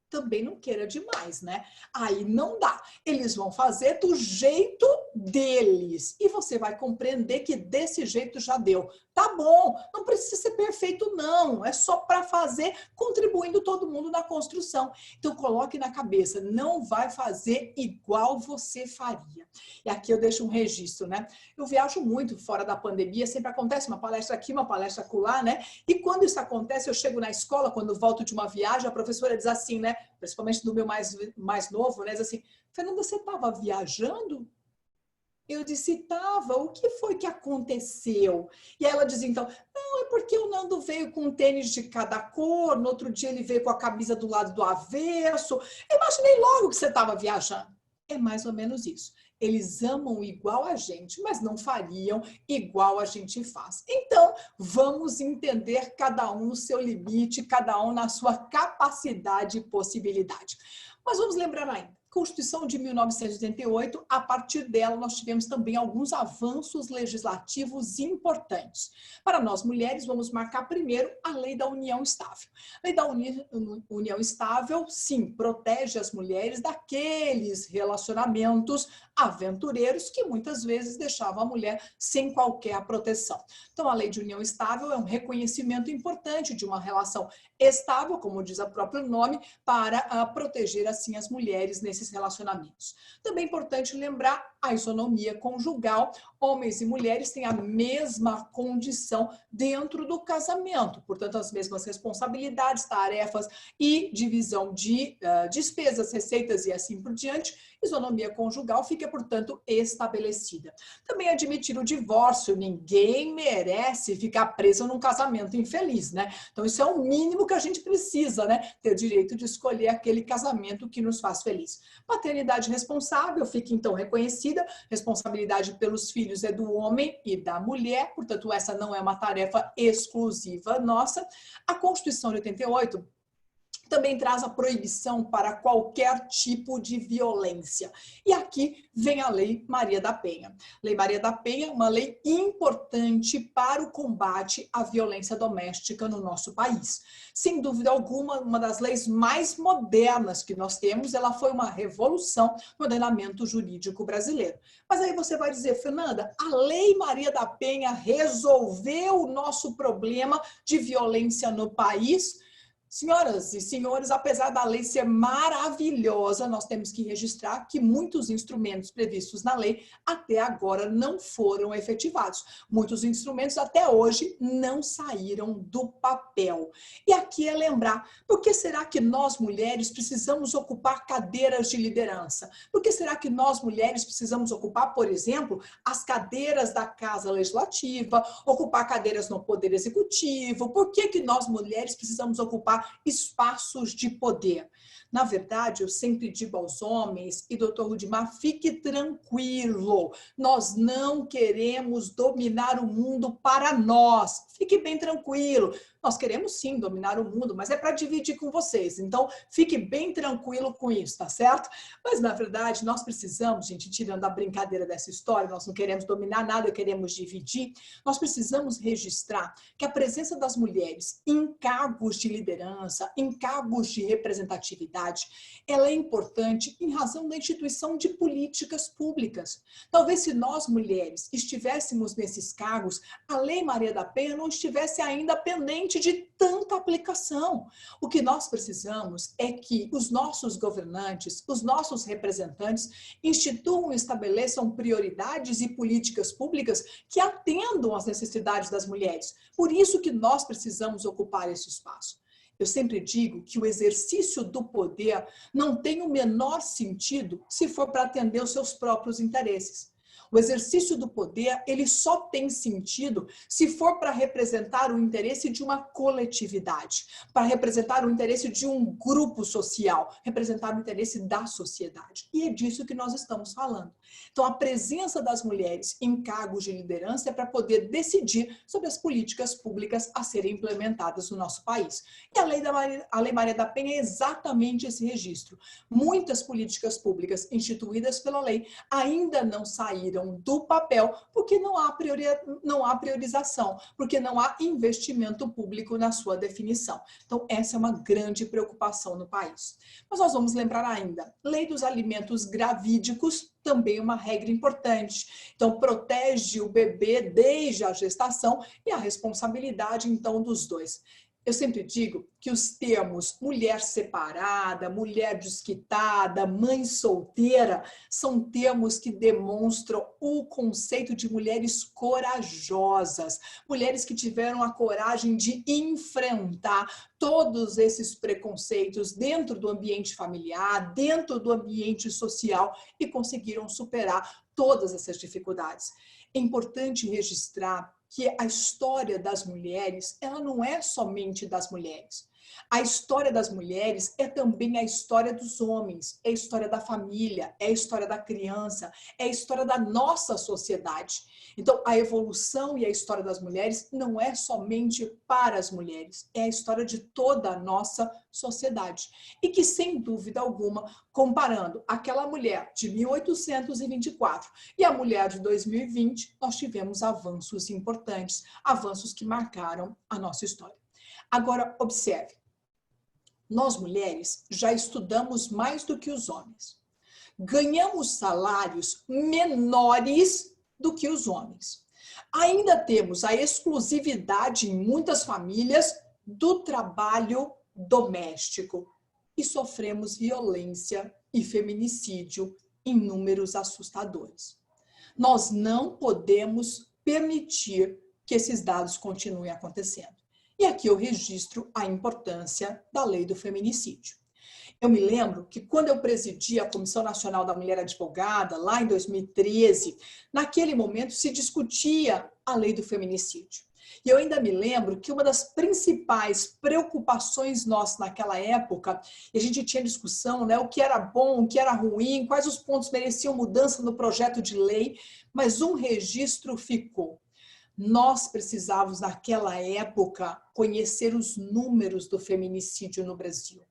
Também não queira demais, né? Aí não dá. Eles vão fazer do jeito deles. E você vai compreender que desse jeito já deu. Tá bom, não precisa ser perfeito, não. É só para fazer, contribuindo todo mundo na construção. Então, coloque na cabeça, não vai fazer igual você faria. E aqui eu deixo um registro, né? Eu viajo muito fora da pandemia, sempre acontece uma palestra aqui, uma palestra acolá, né? E quando isso acontece, eu chego na escola, quando eu volto de uma viagem, a professora diz assim, né? Principalmente do meu mais novo, né? Diz assim: Fernanda, você estava viajando? Eu disse: estava. O que foi que aconteceu? E ela diz então: não, é porque o Nando veio com um tênis de cada cor, no outro dia ele veio com a camisa do lado do avesso. Eu imaginei logo que você estava viajando. É mais ou menos isso. Eles amam igual a gente, mas não fariam igual a gente faz. Então, vamos entender cada um no seu limite, cada um na sua capacidade e possibilidade. Mas vamos lembrar ainda, Constituição de 1988, a partir dela nós tivemos também alguns avanços legislativos importantes. Para nós mulheres, vamos marcar primeiro a Lei da União Estável. A Lei da União Estável, sim, protege as mulheres daqueles relacionamentos aventureiros que muitas vezes deixavam a mulher sem qualquer proteção. Então, a Lei de União Estável é um reconhecimento importante de uma relação estável, como diz o próprio nome, para proteger assim as mulheres nesses relacionamentos. Também é importante lembrar a isonomia conjugal. Homens e mulheres têm a mesma condição dentro do casamento, portanto, as mesmas responsabilidades, tarefas e divisão de despesas, receitas e assim por diante. Isonomia conjugal fica, portanto, estabelecida. Também admitir o divórcio. Ninguém merece ficar preso num casamento infeliz, né? Então, isso é o mínimo que a gente precisa, né? Ter o direito de escolher aquele casamento que nos faz feliz. Paternidade responsável fica, então, reconhecida. Responsabilidade pelos filhos é do homem e da mulher, portanto, essa não é uma tarefa exclusiva nossa. A Constituição de 88 também traz a proibição para qualquer tipo de violência. E aqui vem a Lei Maria da Penha. Lei Maria da Penha é uma lei importante para o combate à violência doméstica no nosso país. Sem dúvida alguma, uma das leis mais modernas que nós temos, ela foi uma revolução no ordenamento jurídico brasileiro. Mas aí você vai dizer, Fernanda, a Lei Maria da Penha resolveu o nosso problema de violência no país? Senhoras e senhores, apesar da lei ser maravilhosa, nós temos que registrar que muitos instrumentos previstos na lei até agora não foram efetivados. Muitos instrumentos até hoje não saíram do papel. E aqui é lembrar, por que será que nós mulheres precisamos ocupar cadeiras de liderança? Por que será que nós mulheres precisamos ocupar, por exemplo, as cadeiras da Casa Legislativa, ocupar cadeiras no Poder Executivo? Por que nós mulheres precisamos ocupar espaços de poder? Na verdade, eu sempre digo aos homens, e doutor Rudimar, fique tranquilo, nós não queremos dominar o mundo para nós, fique bem tranquilo. Nós queremos sim dominar o mundo, mas é para dividir com vocês. Então, fique bem tranquilo com isso, tá certo? Mas, na verdade, nós precisamos, gente, tirando a brincadeira dessa história, nós não queremos dominar nada, queremos dividir. Nós precisamos registrar que a presença das mulheres em cargos de liderança, em cargos de representatividade, ela é importante em razão da instituição de políticas públicas. Talvez se nós, mulheres, estivéssemos nesses cargos, a Lei Maria da Penha não estivesse ainda pendente de tanta aplicação. O que nós precisamos é que os nossos governantes, os nossos representantes instituam e estabeleçam prioridades e políticas públicas que atendam às necessidades das mulheres. Por isso que nós precisamos ocupar esse espaço. Eu sempre digo que o exercício do poder não tem o menor sentido se for para atender os seus próprios interesses. O exercício do poder, ele só tem sentido se for para representar o interesse de uma coletividade, para representar o interesse de um grupo social, representar o interesse da sociedade. E é disso que nós estamos falando. Então, a presença das mulheres em cargos de liderança é para poder decidir sobre as políticas públicas a serem implementadas no nosso país. E a Lei Maria da Penha é exatamente esse registro. Muitas políticas públicas instituídas pela lei ainda não saíram do papel, porque não há priorização, porque não há investimento público na sua definição. Então, essa é uma grande preocupação no país. Mas nós vamos lembrar ainda, Lei dos Alimentos Gravídicos, também uma regra importante. Então, protege o bebê desde a gestação e a responsabilidade, então, dos dois. Eu sempre digo que os termos mulher separada, mulher desquitada, mãe solteira, são termos que demonstram o conceito de mulheres corajosas, mulheres que tiveram a coragem de enfrentar todos esses preconceitos dentro do ambiente familiar, dentro do ambiente social e conseguiram superar todas essas dificuldades. É importante registrar que a história das mulheres, ela não é somente das mulheres. A história das mulheres é também a história dos homens, é a história da família, é a história da criança, é a história da nossa sociedade. Então, a evolução e a história das mulheres não é somente para as mulheres, é a história de toda a nossa sociedade. E que, sem dúvida alguma, comparando aquela mulher de 1824 e a mulher de 2020, nós tivemos avanços importantes, avanços que marcaram a nossa história. Agora, observe, nós mulheres já estudamos mais do que os homens. Ganhamos salários menores do que os homens. Ainda temos a exclusividade em muitas famílias do trabalho doméstico e sofremos violência e feminicídio em números assustadores. Nós não podemos permitir que esses dados continuem acontecendo. E aqui eu registro a importância da lei do feminicídio. Eu me lembro que quando eu presidi a Comissão Nacional da Mulher Advogada, lá em 2013, naquele momento se discutia a lei do feminicídio. E eu ainda me lembro que uma das principais preocupações nossas naquela época, e a gente tinha discussão, né, o que era bom, o que era ruim, quais os pontos mereciam mudança no projeto de lei, mas um registro ficou. Nós precisávamos, naquela época, conhecer os números do feminicídio no Brasil.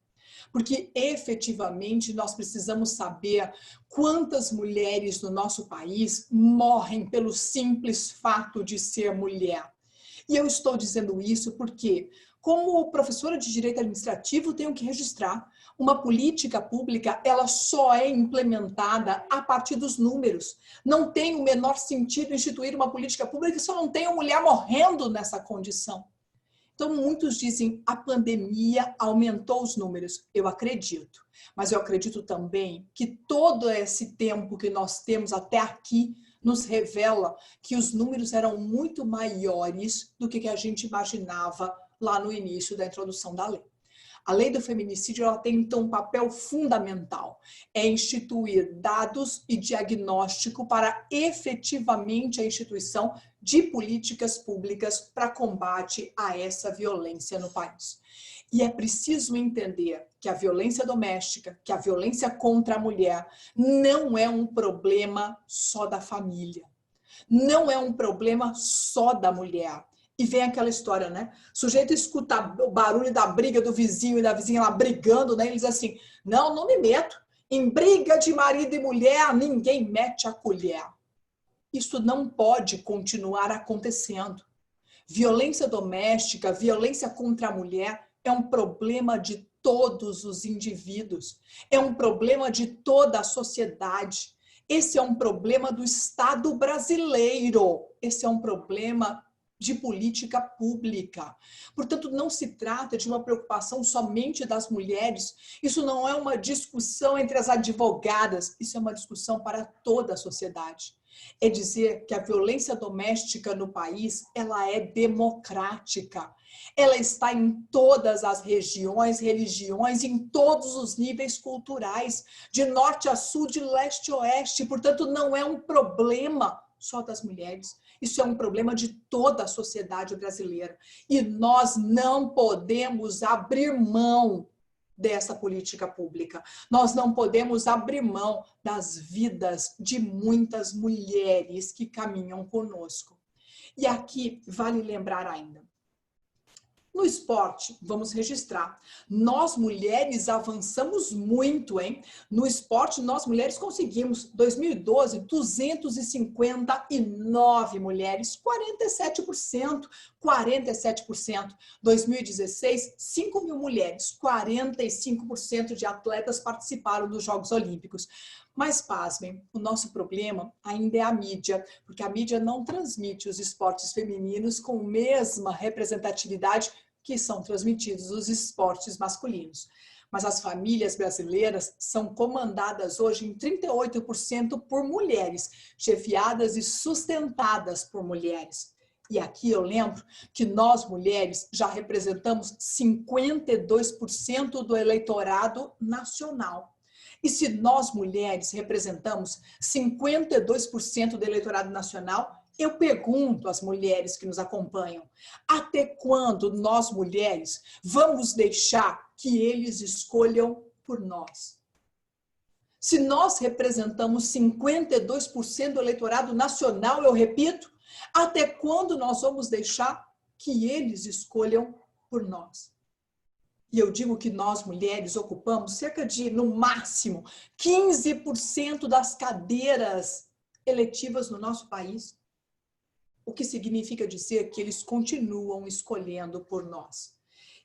Porque efetivamente nós precisamos saber quantas mulheres no nosso país morrem pelo simples fato de ser mulher. E eu estou dizendo isso porque, como professora de Direito Administrativo, tenho que registrar. Uma política pública, ela só é implementada a partir dos números. Não tem o menor sentido instituir uma política pública se não tem uma mulher morrendo nessa condição. Então, muitos dizem a pandemia aumentou os números. Eu acredito. Mas eu acredito também que todo esse tempo que nós temos até aqui nos revela que os números eram muito maiores do que a gente imaginava lá no início da introdução da lei. A lei do feminicídio ela tem, então, um papel fundamental. É instituir dados e diagnóstico para efetivamente a instituição de políticas públicas para combate a essa violência no país. E é preciso entender que a violência doméstica, que a violência contra a mulher, não é um problema só da família. Não é um problema só da mulher. E vem aquela história, né? O sujeito escuta o barulho da briga do vizinho e da vizinha lá brigando, né? Ele diz assim, não me meto. Em briga de marido e mulher, ninguém mete a colher. Isso não pode continuar acontecendo. Violência doméstica, violência contra a mulher é um problema de todos os indivíduos. É um problema de toda a sociedade. Esse é um problema do Estado brasileiro. Esse é um problema de política pública. Portanto, não se trata de uma preocupação somente das mulheres. Isso não é uma discussão entre as advogadas. Isso é uma discussão para toda a sociedade. É dizer que a violência doméstica no país, ela é democrática. Ela está em todas as regiões, religiões, em todos os níveis culturais, de norte a sul, de leste a oeste. Portanto, não é um problema só das mulheres. Isso é um problema de toda a sociedade brasileira. E nós não podemos abrir mão dessa política pública. Nós não podemos abrir mão das vidas de muitas mulheres que caminham conosco. E aqui vale lembrar ainda, no esporte, vamos registrar, nós mulheres avançamos muito, hein? No esporte, nós mulheres conseguimos, 2012, 259 mulheres, 47%, 47%. 2016, 5 mil mulheres, 45% de atletas participaram dos Jogos Olímpicos. Mas, pasmem, o nosso problema ainda é a mídia, porque a mídia não transmite os esportes femininos com a mesma representatividade que são transmitidos os esportes masculinos. Mas as famílias brasileiras são comandadas hoje em 38% por mulheres, chefiadas e sustentadas por mulheres. E aqui eu lembro que nós, mulheres, já representamos 52% do eleitorado nacional. E se nós, mulheres, representamos 52% do eleitorado nacional, eu pergunto às mulheres que nos acompanham, até quando nós, mulheres, vamos deixar que eles escolham por nós? Se nós representamos 52% do eleitorado nacional, eu repito, até quando nós vamos deixar que eles escolham por nós? E eu digo que nós, mulheres, ocupamos cerca de, no máximo, 15% das cadeiras eletivas no nosso país. O que significa dizer que eles continuam escolhendo por nós.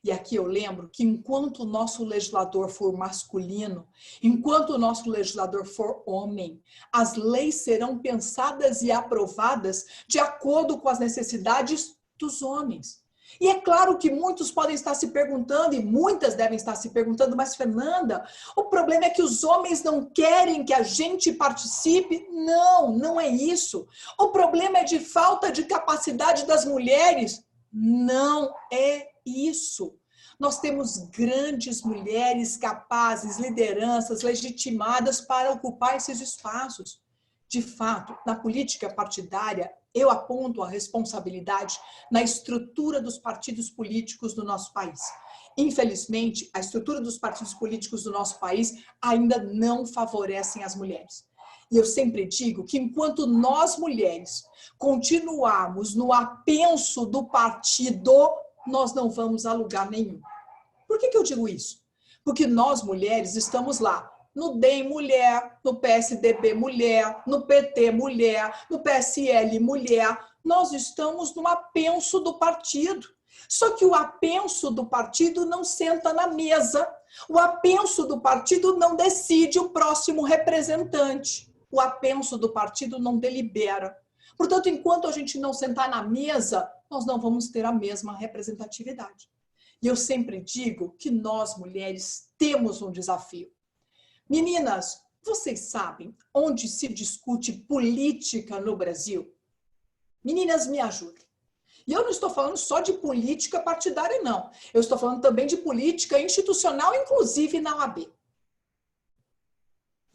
E aqui eu lembro que enquanto o nosso legislador for masculino, enquanto o nosso legislador for homem, as leis serão pensadas e aprovadas de acordo com as necessidades dos homens. E é claro que muitos podem estar se perguntando, e muitas devem estar se perguntando, mas Fernanda, o problema é que os homens não querem que a gente participe? Não, não é isso. O problema é de falta de capacidade das mulheres? Não é isso. Nós temos grandes mulheres capazes, lideranças legitimadas para ocupar esses espaços. De fato, na política partidária, eu aponto a responsabilidade na estrutura dos partidos políticos do nosso país. Infelizmente, a estrutura dos partidos políticos do nosso país ainda não favorecem as mulheres. E eu sempre digo que enquanto nós, mulheres, continuarmos no apenso do partido, nós não vamos a lugar nenhum. Por que eu digo isso? Porque nós, mulheres, estamos lá. No DEM mulher, no PSDB mulher, no PT mulher, no PSL mulher. Nós estamos no apenso do partido. Só que o apenso do partido não senta na mesa. O apenso do partido não decide o próximo representante. O apenso do partido não delibera. Portanto, enquanto a gente não sentar na mesa, nós não vamos ter a mesma representatividade. E eu sempre digo que nós, mulheres, temos um desafio. Meninas, vocês sabem onde se discute política no Brasil? Meninas, me ajudem. E eu não estou falando só de política partidária, não. Eu estou falando também de política institucional, inclusive na OAB.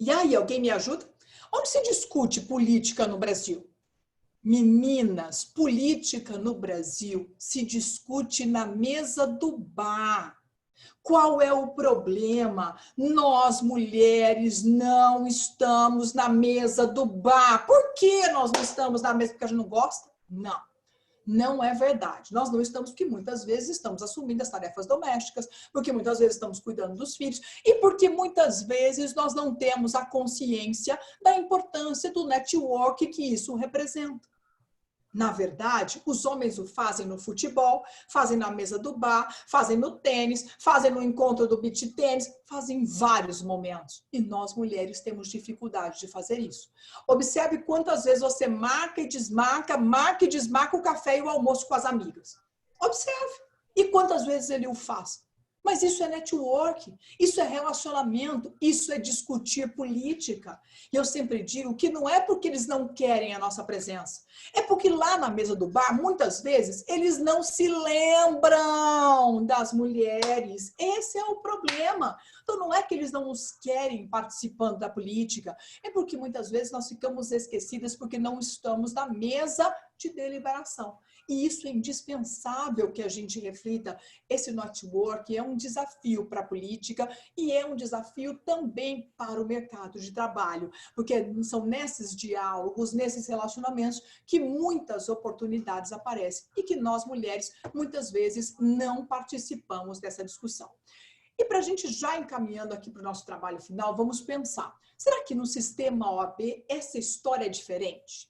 E aí, alguém me ajuda? Onde se discute política no Brasil? Meninas, política no Brasil se discute na mesa do bar. Qual é o problema? Nós, mulheres, não estamos na mesa do bar. Por que nós não estamos na mesa? Porque a gente não gosta? Não. Não é verdade. Nós não estamos porque muitas vezes estamos assumindo as tarefas domésticas, porque muitas vezes estamos cuidando dos filhos e porque muitas vezes nós não temos a consciência da importância do network que isso representa. Na verdade, os homens o fazem no futebol, fazem na mesa do bar, fazem no tênis, fazem no encontro do beach tênis, fazem em vários momentos. E nós, mulheres, temos dificuldade de fazer isso. Observe quantas vezes você marca e desmarca o café e o almoço com as amigas. Observe. E quantas vezes ele o faz. Mas isso é network, isso é relacionamento, isso é discutir política. E eu sempre digo que não é porque eles não querem a nossa presença. É porque lá na mesa do bar, muitas vezes, eles não se lembram das mulheres. Esse é o problema. Então não é que eles não nos querem participando da política, é porque muitas vezes nós ficamos esquecidas porque não estamos na mesa de deliberação. E isso é indispensável que a gente reflita. Esse network é um desafio para a política e é um desafio também para o mercado de trabalho, porque são nesses diálogos, nesses relacionamentos que muitas oportunidades aparecem e que nós, mulheres, muitas vezes não participamos dessa discussão. E para a gente já encaminhando aqui para o nosso trabalho final, vamos pensar, será que no sistema OAB essa história é diferente?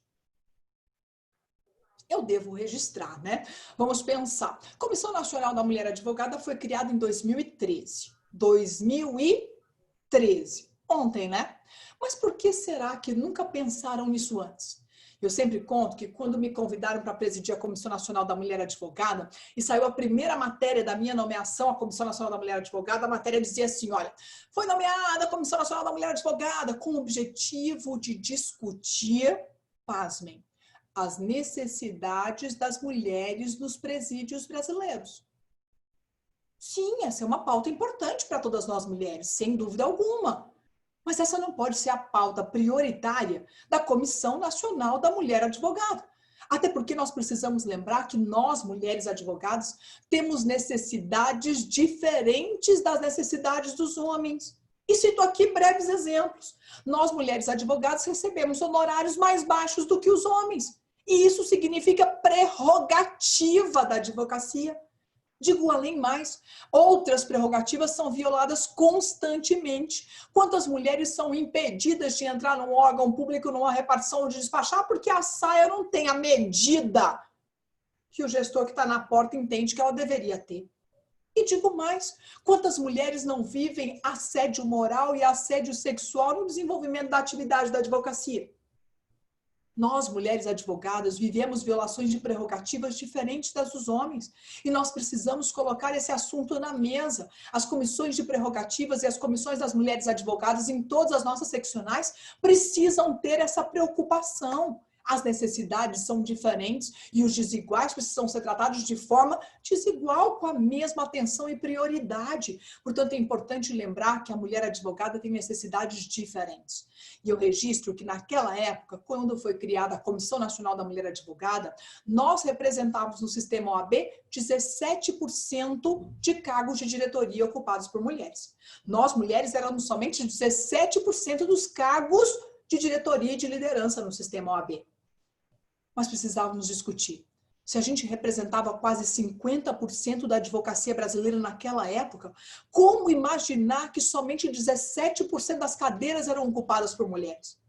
Eu devo registrar, né? Vamos pensar. A Comissão Nacional da Mulher Advogada foi criada em 2013. 2013. Ontem, né? Mas por que será que nunca pensaram nisso antes? Eu sempre conto que quando me convidaram para presidir a Comissão Nacional da Mulher Advogada e saiu a primeira matéria da minha nomeação à Comissão Nacional da Mulher Advogada, a matéria dizia assim, olha, foi nomeada a Comissão Nacional da Mulher Advogada com o objetivo de discutir, pasmem, as necessidades das mulheres nos presídios brasileiros. Sim, essa é uma pauta importante para todas nós mulheres, sem dúvida alguma. Mas essa não pode ser a pauta prioritária da Comissão Nacional da Mulher Advogada. Até porque nós precisamos lembrar que nós, mulheres advogadas, temos necessidades diferentes das necessidades dos homens. E cito aqui breves exemplos. Nós, mulheres advogadas, recebemos honorários mais baixos do que os homens. E isso significa prerrogativa da advocacia. Digo além mais, outras prerrogativas são violadas constantemente. Quantas mulheres são impedidas de entrar num órgão público, numa repartição ou de despachar, porque a saia não tem a medida que o gestor que está na porta entende que ela deveria ter. E digo mais, quantas mulheres não vivem assédio moral e assédio sexual no desenvolvimento da atividade da advocacia? Nós, mulheres advogadas, vivemos violações de prerrogativas diferentes das dos homens. E nós precisamos colocar esse assunto na mesa. As comissões de prerrogativas e as comissões das mulheres advogadas em todas as nossas seccionais precisam ter essa preocupação. As necessidades são diferentes e os desiguais precisam ser tratados de forma desigual, com a mesma atenção e prioridade. Portanto, é importante lembrar que a mulher advogada tem necessidades diferentes. E eu registro que naquela época, quando foi criada a Comissão Nacional da Mulher Advogada, nós representávamos no sistema OAB 17% de cargos de diretoria ocupados por mulheres. Nós, mulheres, éramos somente 17% dos cargos de diretoria e de liderança no sistema OAB. Mas precisávamos discutir. Se a gente representava quase 50% da advocacia brasileira naquela época, como imaginar que somente 17% das cadeiras eram ocupadas por mulheres?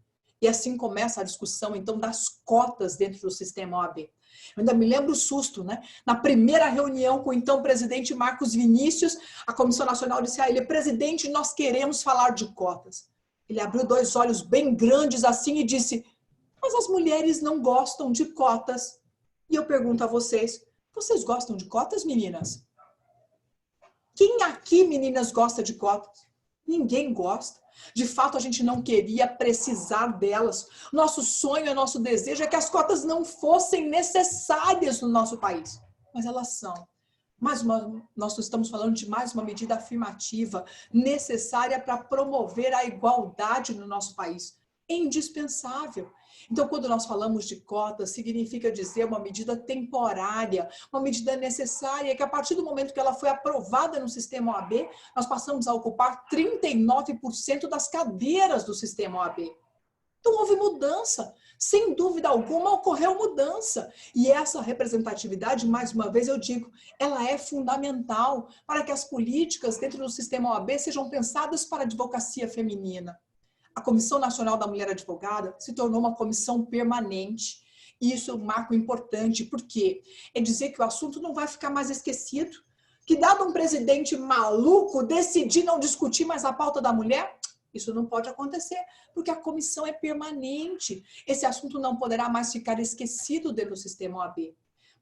E assim começa a discussão, então, das cotas dentro do sistema OAB. Eu ainda me lembro o susto, né? Na primeira reunião com o então presidente Marcos Vinícius, a Comissão Nacional disse a ele: presidente, nós queremos falar de cotas. Ele abriu 2 olhos bem grandes assim e disse: mas as mulheres não gostam de cotas. E eu pergunto a vocês, vocês gostam de cotas, meninas? Quem aqui, meninas, gosta de cotas? Ninguém gosta. De fato, a gente não queria precisar delas. Nosso sonho, nosso desejo é que as cotas não fossem necessárias no nosso país. Mas elas são. Nós estamos falando de mais uma medida afirmativa necessária para promover a igualdade no nosso país. É indispensável. Então, quando nós falamos de cotas, significa dizer uma medida temporária, uma medida necessária, que a partir do momento que ela foi aprovada no sistema OAB, nós passamos a ocupar 39% das cadeiras do sistema OAB. Então, houve mudança. Sem dúvida alguma, ocorreu mudança. E essa representatividade, mais uma vez eu digo, ela é fundamental para que as políticas dentro do sistema OAB sejam pensadas para a advocacia feminina. A Comissão Nacional da Mulher Advogada se tornou uma comissão permanente. E isso é um marco importante, porque é dizer que o assunto não vai ficar mais esquecido. Que dado um presidente maluco decidir não discutir mais a pauta da mulher, isso não pode acontecer, porque a comissão é permanente. Esse assunto não poderá mais ficar esquecido dentro do sistema OAB.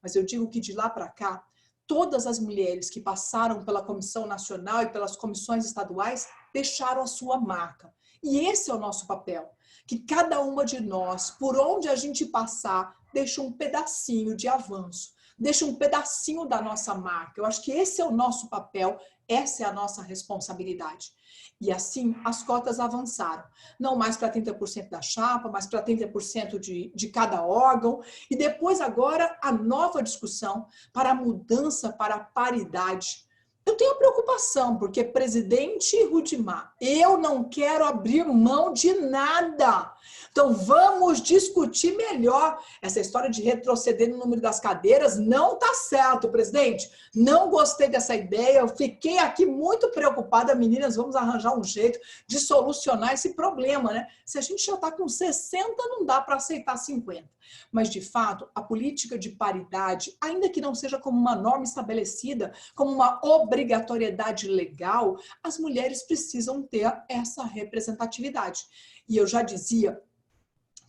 Mas eu digo que de lá para cá, todas as mulheres que passaram pela Comissão Nacional e pelas comissões estaduais deixaram a sua marca. E esse é o nosso papel, que cada uma de nós, por onde a gente passar, deixa um pedacinho de avanço, deixa um pedacinho da nossa marca. Eu acho que esse é o nosso papel, essa é a nossa responsabilidade. E assim, as cotas avançaram. Não mais para 30% da chapa, mas para 30% de cada órgão. E depois, agora, a nova discussão para a mudança para a paridade. Eu tenho preocupação, porque presidente Rudimar, eu não quero abrir mão de nada. Então, vamos discutir melhor. Essa história de retroceder no número das cadeiras não está certo, presidente. Não gostei dessa ideia, eu fiquei aqui muito preocupada. Meninas, vamos arranjar um jeito de solucionar esse problema, né? Se a gente já está com 60, não dá para aceitar 50. Mas, de fato, a política de paridade, ainda que não seja como uma norma estabelecida, como uma obrigatoriedade legal, as mulheres precisam ter essa representatividade. E eu já dizia,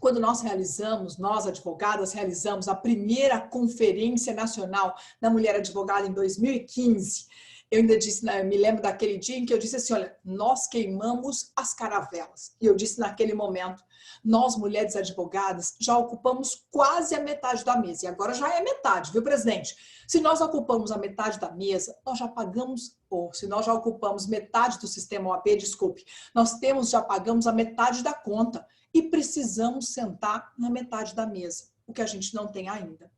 quando nós advogadas, realizamos a primeira Conferência Nacional da Mulher Advogada em 2015, eu ainda disse, me lembro daquele dia em que eu disse assim, olha, nós queimamos as caravelas. E eu disse naquele momento, nós, mulheres advogadas, já ocupamos quase a metade da mesa. E agora já é metade, viu, presidente? Se nós ocupamos a metade da mesa, nós já pagamos, ou se nós já ocupamos metade do sistema OAB, desculpe, já pagamos a metade da conta e precisamos sentar na metade da mesa, o que a gente não tem ainda.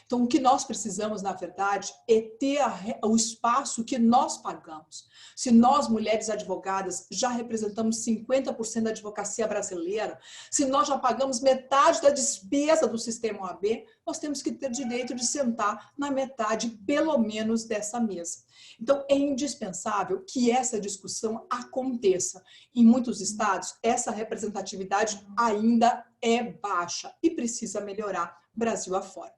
Então, o que nós precisamos, na verdade, é ter o espaço que nós pagamos. Se nós, mulheres advogadas, já representamos 50% da advocacia brasileira, se nós já pagamos metade da despesa do sistema OAB, nós temos que ter direito de sentar na metade, pelo menos, dessa mesa. Então, é indispensável que essa discussão aconteça. Em muitos estados, essa representatividade ainda é baixa e precisa melhorar Brasil afora.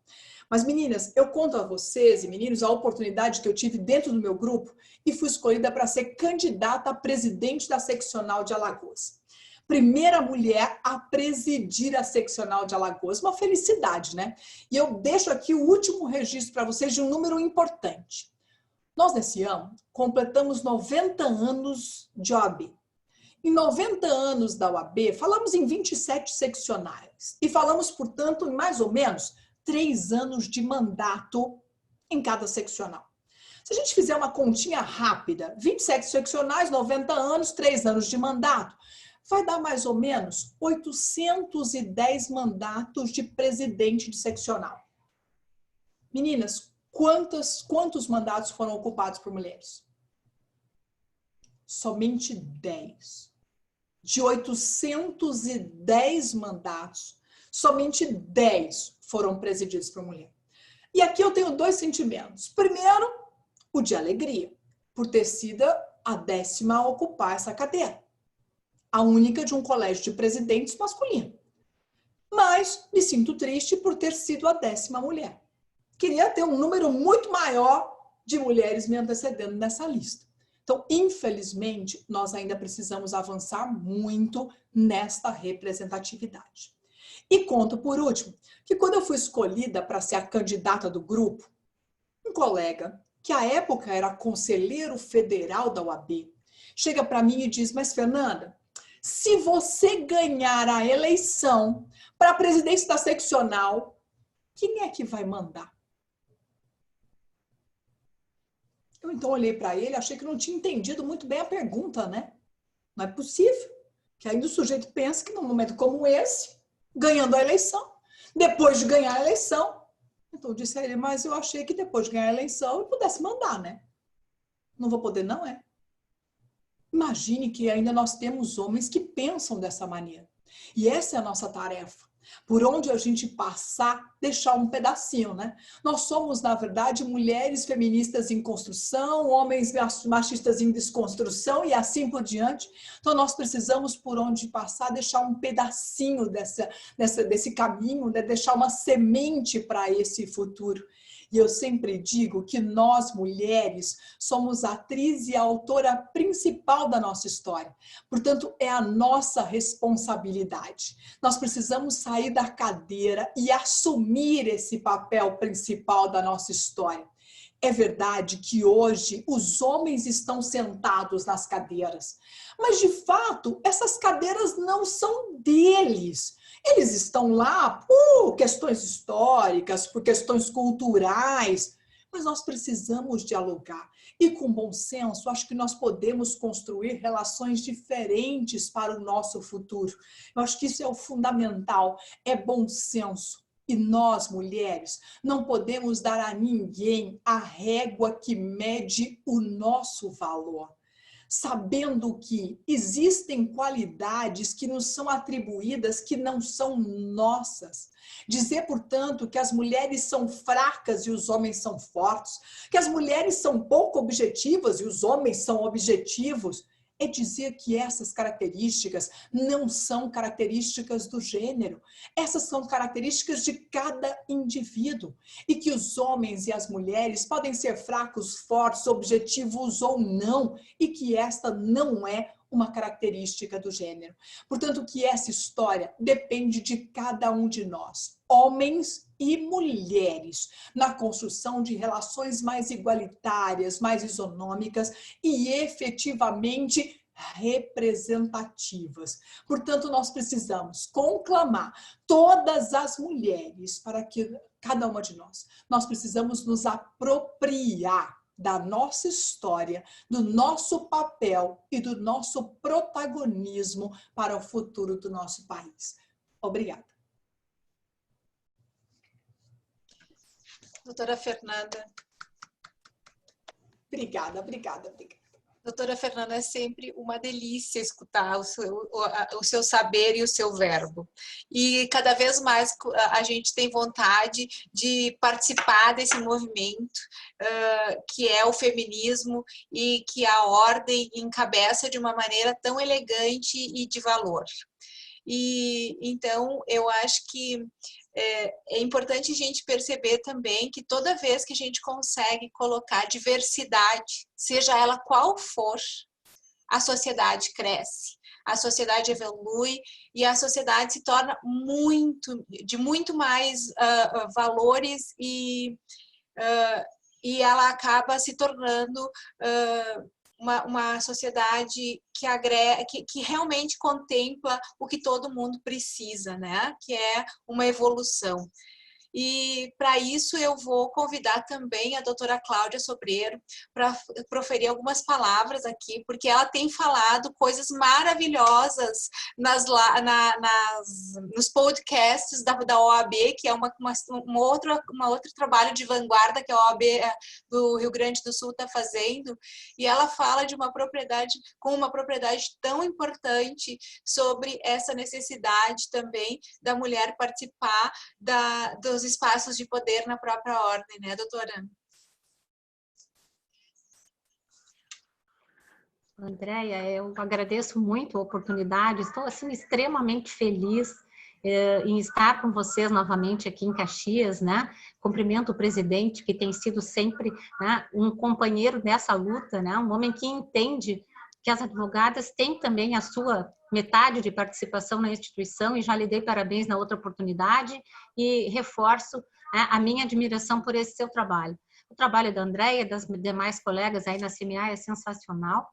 Mas, meninas, eu conto a vocês e meninos a oportunidade que eu tive dentro do meu grupo e fui escolhida para ser candidata a presidente da seccional de Alagoas. Primeira mulher a presidir a seccional de Alagoas. Uma felicidade, né? E eu deixo aqui o último registro para vocês de um número importante. Nós, nesse ano, completamos 90 anos de OAB. Em 90 anos da OAB, falamos em 27 seccionais. E falamos, portanto, em mais ou menos 3 anos de mandato em cada seccional. Se a gente fizer uma continha rápida, 27 seccionais, 90 anos, 3 anos de mandato, vai dar mais ou menos 810 mandatos de presidente de seccional. Meninas, quantos mandatos foram ocupados por mulheres? Somente 10. De 810 mandatos, somente 10 foram presididos por mulher. E aqui eu tenho dois sentimentos. Primeiro, o de alegria, por ter sido a 10ª a ocupar essa cadeira. A única de um colégio de presidentes masculino. Mas me sinto triste por ter sido a 10ª mulher. Queria ter um número muito maior de mulheres me antecedendo nessa lista. Então, infelizmente, nós ainda precisamos avançar muito nesta representatividade. E conto, por último, que quando eu fui escolhida para ser a candidata do grupo, um colega, que à época era conselheiro federal da OAB, chega para mim e diz, mas Fernanda, se você ganhar a eleição para a presidência da seccional, quem é que vai mandar? Eu então olhei para ele, achei que não tinha entendido muito bem a pergunta, né? Não é possível que ainda o sujeito pense que num momento como esse, ganhando a eleição, depois de ganhar a eleição, então eu disse a ele, mas eu achei que depois de ganhar a eleição eu pudesse mandar, né? Não vou poder, não é? Imagine que ainda nós temos homens que pensam dessa maneira. E essa é a nossa tarefa. Por onde a gente passar, deixar um pedacinho, né? Nós somos, na verdade, mulheres feministas em construção, homens machistas em desconstrução e assim por diante. Então, nós precisamos, por onde passar, deixar um pedacinho desse caminho, né? Deixar uma semente para esse futuro. E eu sempre digo que nós, mulheres, somos a atriz e a autora principal da nossa história. Portanto, é a nossa responsabilidade. Nós precisamos sair da cadeira e assumir esse papel principal da nossa história. É verdade que hoje os homens estão sentados nas cadeiras, mas de fato essas cadeiras não são deles. Eles estão lá por questões históricas, por questões culturais, mas nós precisamos dialogar. E com bom senso, acho que nós podemos construir relações diferentes para o nosso futuro. Eu acho que isso é o fundamental, é bom senso. E nós, mulheres, não podemos dar a ninguém a régua que mede o nosso valor. Sabendo que existem qualidades que nos são atribuídas que não são nossas. Dizer, portanto, que as mulheres são fracas e os homens são fortes, que as mulheres são pouco objetivas e os homens são objetivos, é dizer que essas características não são características do gênero. Essas são características de cada indivíduo. E que os homens e as mulheres podem ser fracos, fortes, objetivos ou não. E que esta não é uma característica do gênero. Portanto, que essa história depende de cada um de nós, homens e mulheres, na construção de relações mais igualitárias, mais isonômicas e efetivamente representativas. Portanto, nós precisamos conclamar todas as mulheres para que cada uma de nós precisamos nos apropriar da nossa história, do nosso papel e do nosso protagonismo para o futuro do nosso país. Obrigada. Doutora Fernanda. Obrigada. Doutora Fernanda, é sempre uma delícia escutar o seu saber e o seu verbo. E cada vez mais a gente tem vontade de participar desse movimento que é o feminismo e que a ordem encabeça de uma maneira tão elegante e de valor. E então eu acho que é importante a gente perceber também que toda vez que a gente consegue colocar diversidade, seja ela qual for, a sociedade cresce, a sociedade evolui e a sociedade se torna de muito mais valores e ela acaba se tornando uma sociedade que agrega, que realmente contempla o que todo mundo precisa, né? Que é uma evolução. E para isso eu vou convidar também a doutora Cláudia Sobreiro para proferir algumas palavras aqui, porque ela tem falado coisas maravilhosas nos podcasts da OAB, que é um outro trabalho de vanguarda que a OAB do Rio Grande do Sul está fazendo, e ela fala de uma propriedade tão importante sobre essa necessidade também da mulher participar dos espaços de poder na própria ordem, né, doutora? Andréia, eu agradeço muito a oportunidade, estou assim extremamente feliz em estar com vocês novamente aqui em Caxias, né? Cumprimento o presidente, que tem sido sempre, né, um companheiro nessa luta, né? Um homem que entende que as advogadas têm também a sua metade de participação na instituição, e já lhe dei parabéns na outra oportunidade e reforço, né, a minha admiração por esse seu trabalho. O trabalho da Andréia e das demais colegas aí na CMA é sensacional.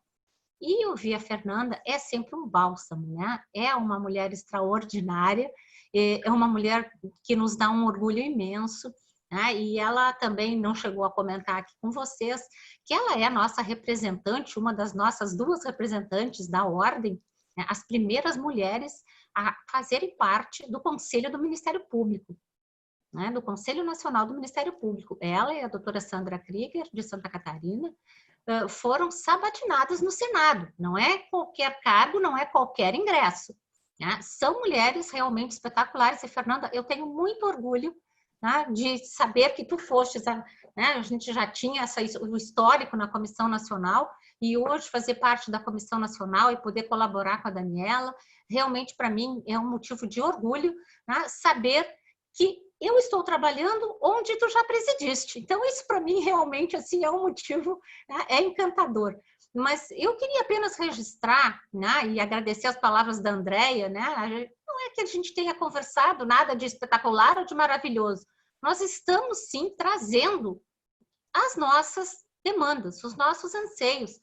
E ouvir a Fernanda é sempre um bálsamo, né? É uma mulher extraordinária, é uma mulher que nos dá um orgulho imenso, né? E ela também não chegou a comentar aqui com vocês que ela é a nossa representante, uma das nossas 2 representantes da ordem, né? As primeiras mulheres a fazerem parte do Conselho do Ministério Público, né? Do Conselho Nacional do Ministério Público. Ela e a doutora Sandra Krieger, de Santa Catarina, foram sabatinadas no Senado. Não é qualquer cargo, não é qualquer ingresso, né? São mulheres realmente espetaculares. E, Fernanda, eu tenho muito orgulho, né, de saber que tu fostes, né? A gente já tinha o histórico na Comissão Nacional, e hoje fazer parte da Comissão Nacional e poder colaborar com a Daniela, realmente para mim é um motivo de orgulho, né, saber que eu estou trabalhando onde tu já presidiste. Então, isso para mim realmente assim, é um motivo, né, é encantador. Mas eu queria apenas registrar, né, e agradecer as palavras da Andréia, né? Não é que a gente tenha conversado nada de espetacular ou de maravilhoso. Nós estamos, sim, trazendo as nossas demandas, os nossos anseios,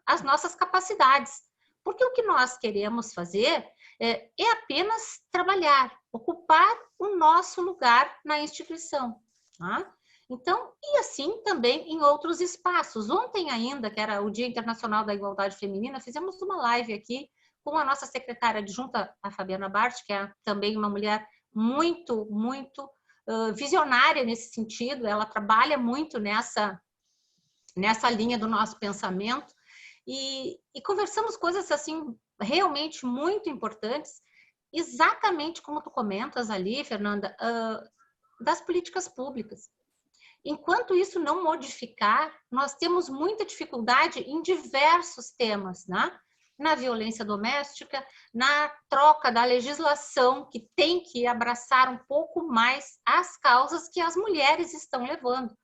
as nossas capacidades. Porque o que nós queremos fazer é apenas trabalhar, ocupar o nosso lugar na instituição. Tá? Então, e assim também em outros espaços. Ontem ainda, que era o Dia Internacional da Igualdade Feminina, fizemos uma live aqui com a nossa secretária adjunta, a Fabiana Bart, que é também uma mulher muito, muito visionária nesse sentido. Ela trabalha muito nessa linha do nosso pensamento. E conversamos coisas assim realmente muito importantes, exatamente como tu comentas ali, Fernanda, das políticas públicas. Enquanto isso não modificar, nós temos muita dificuldade em diversos temas, né? Na violência doméstica, na troca da legislação, que tem que abraçar um pouco mais as causas que as mulheres estão levando.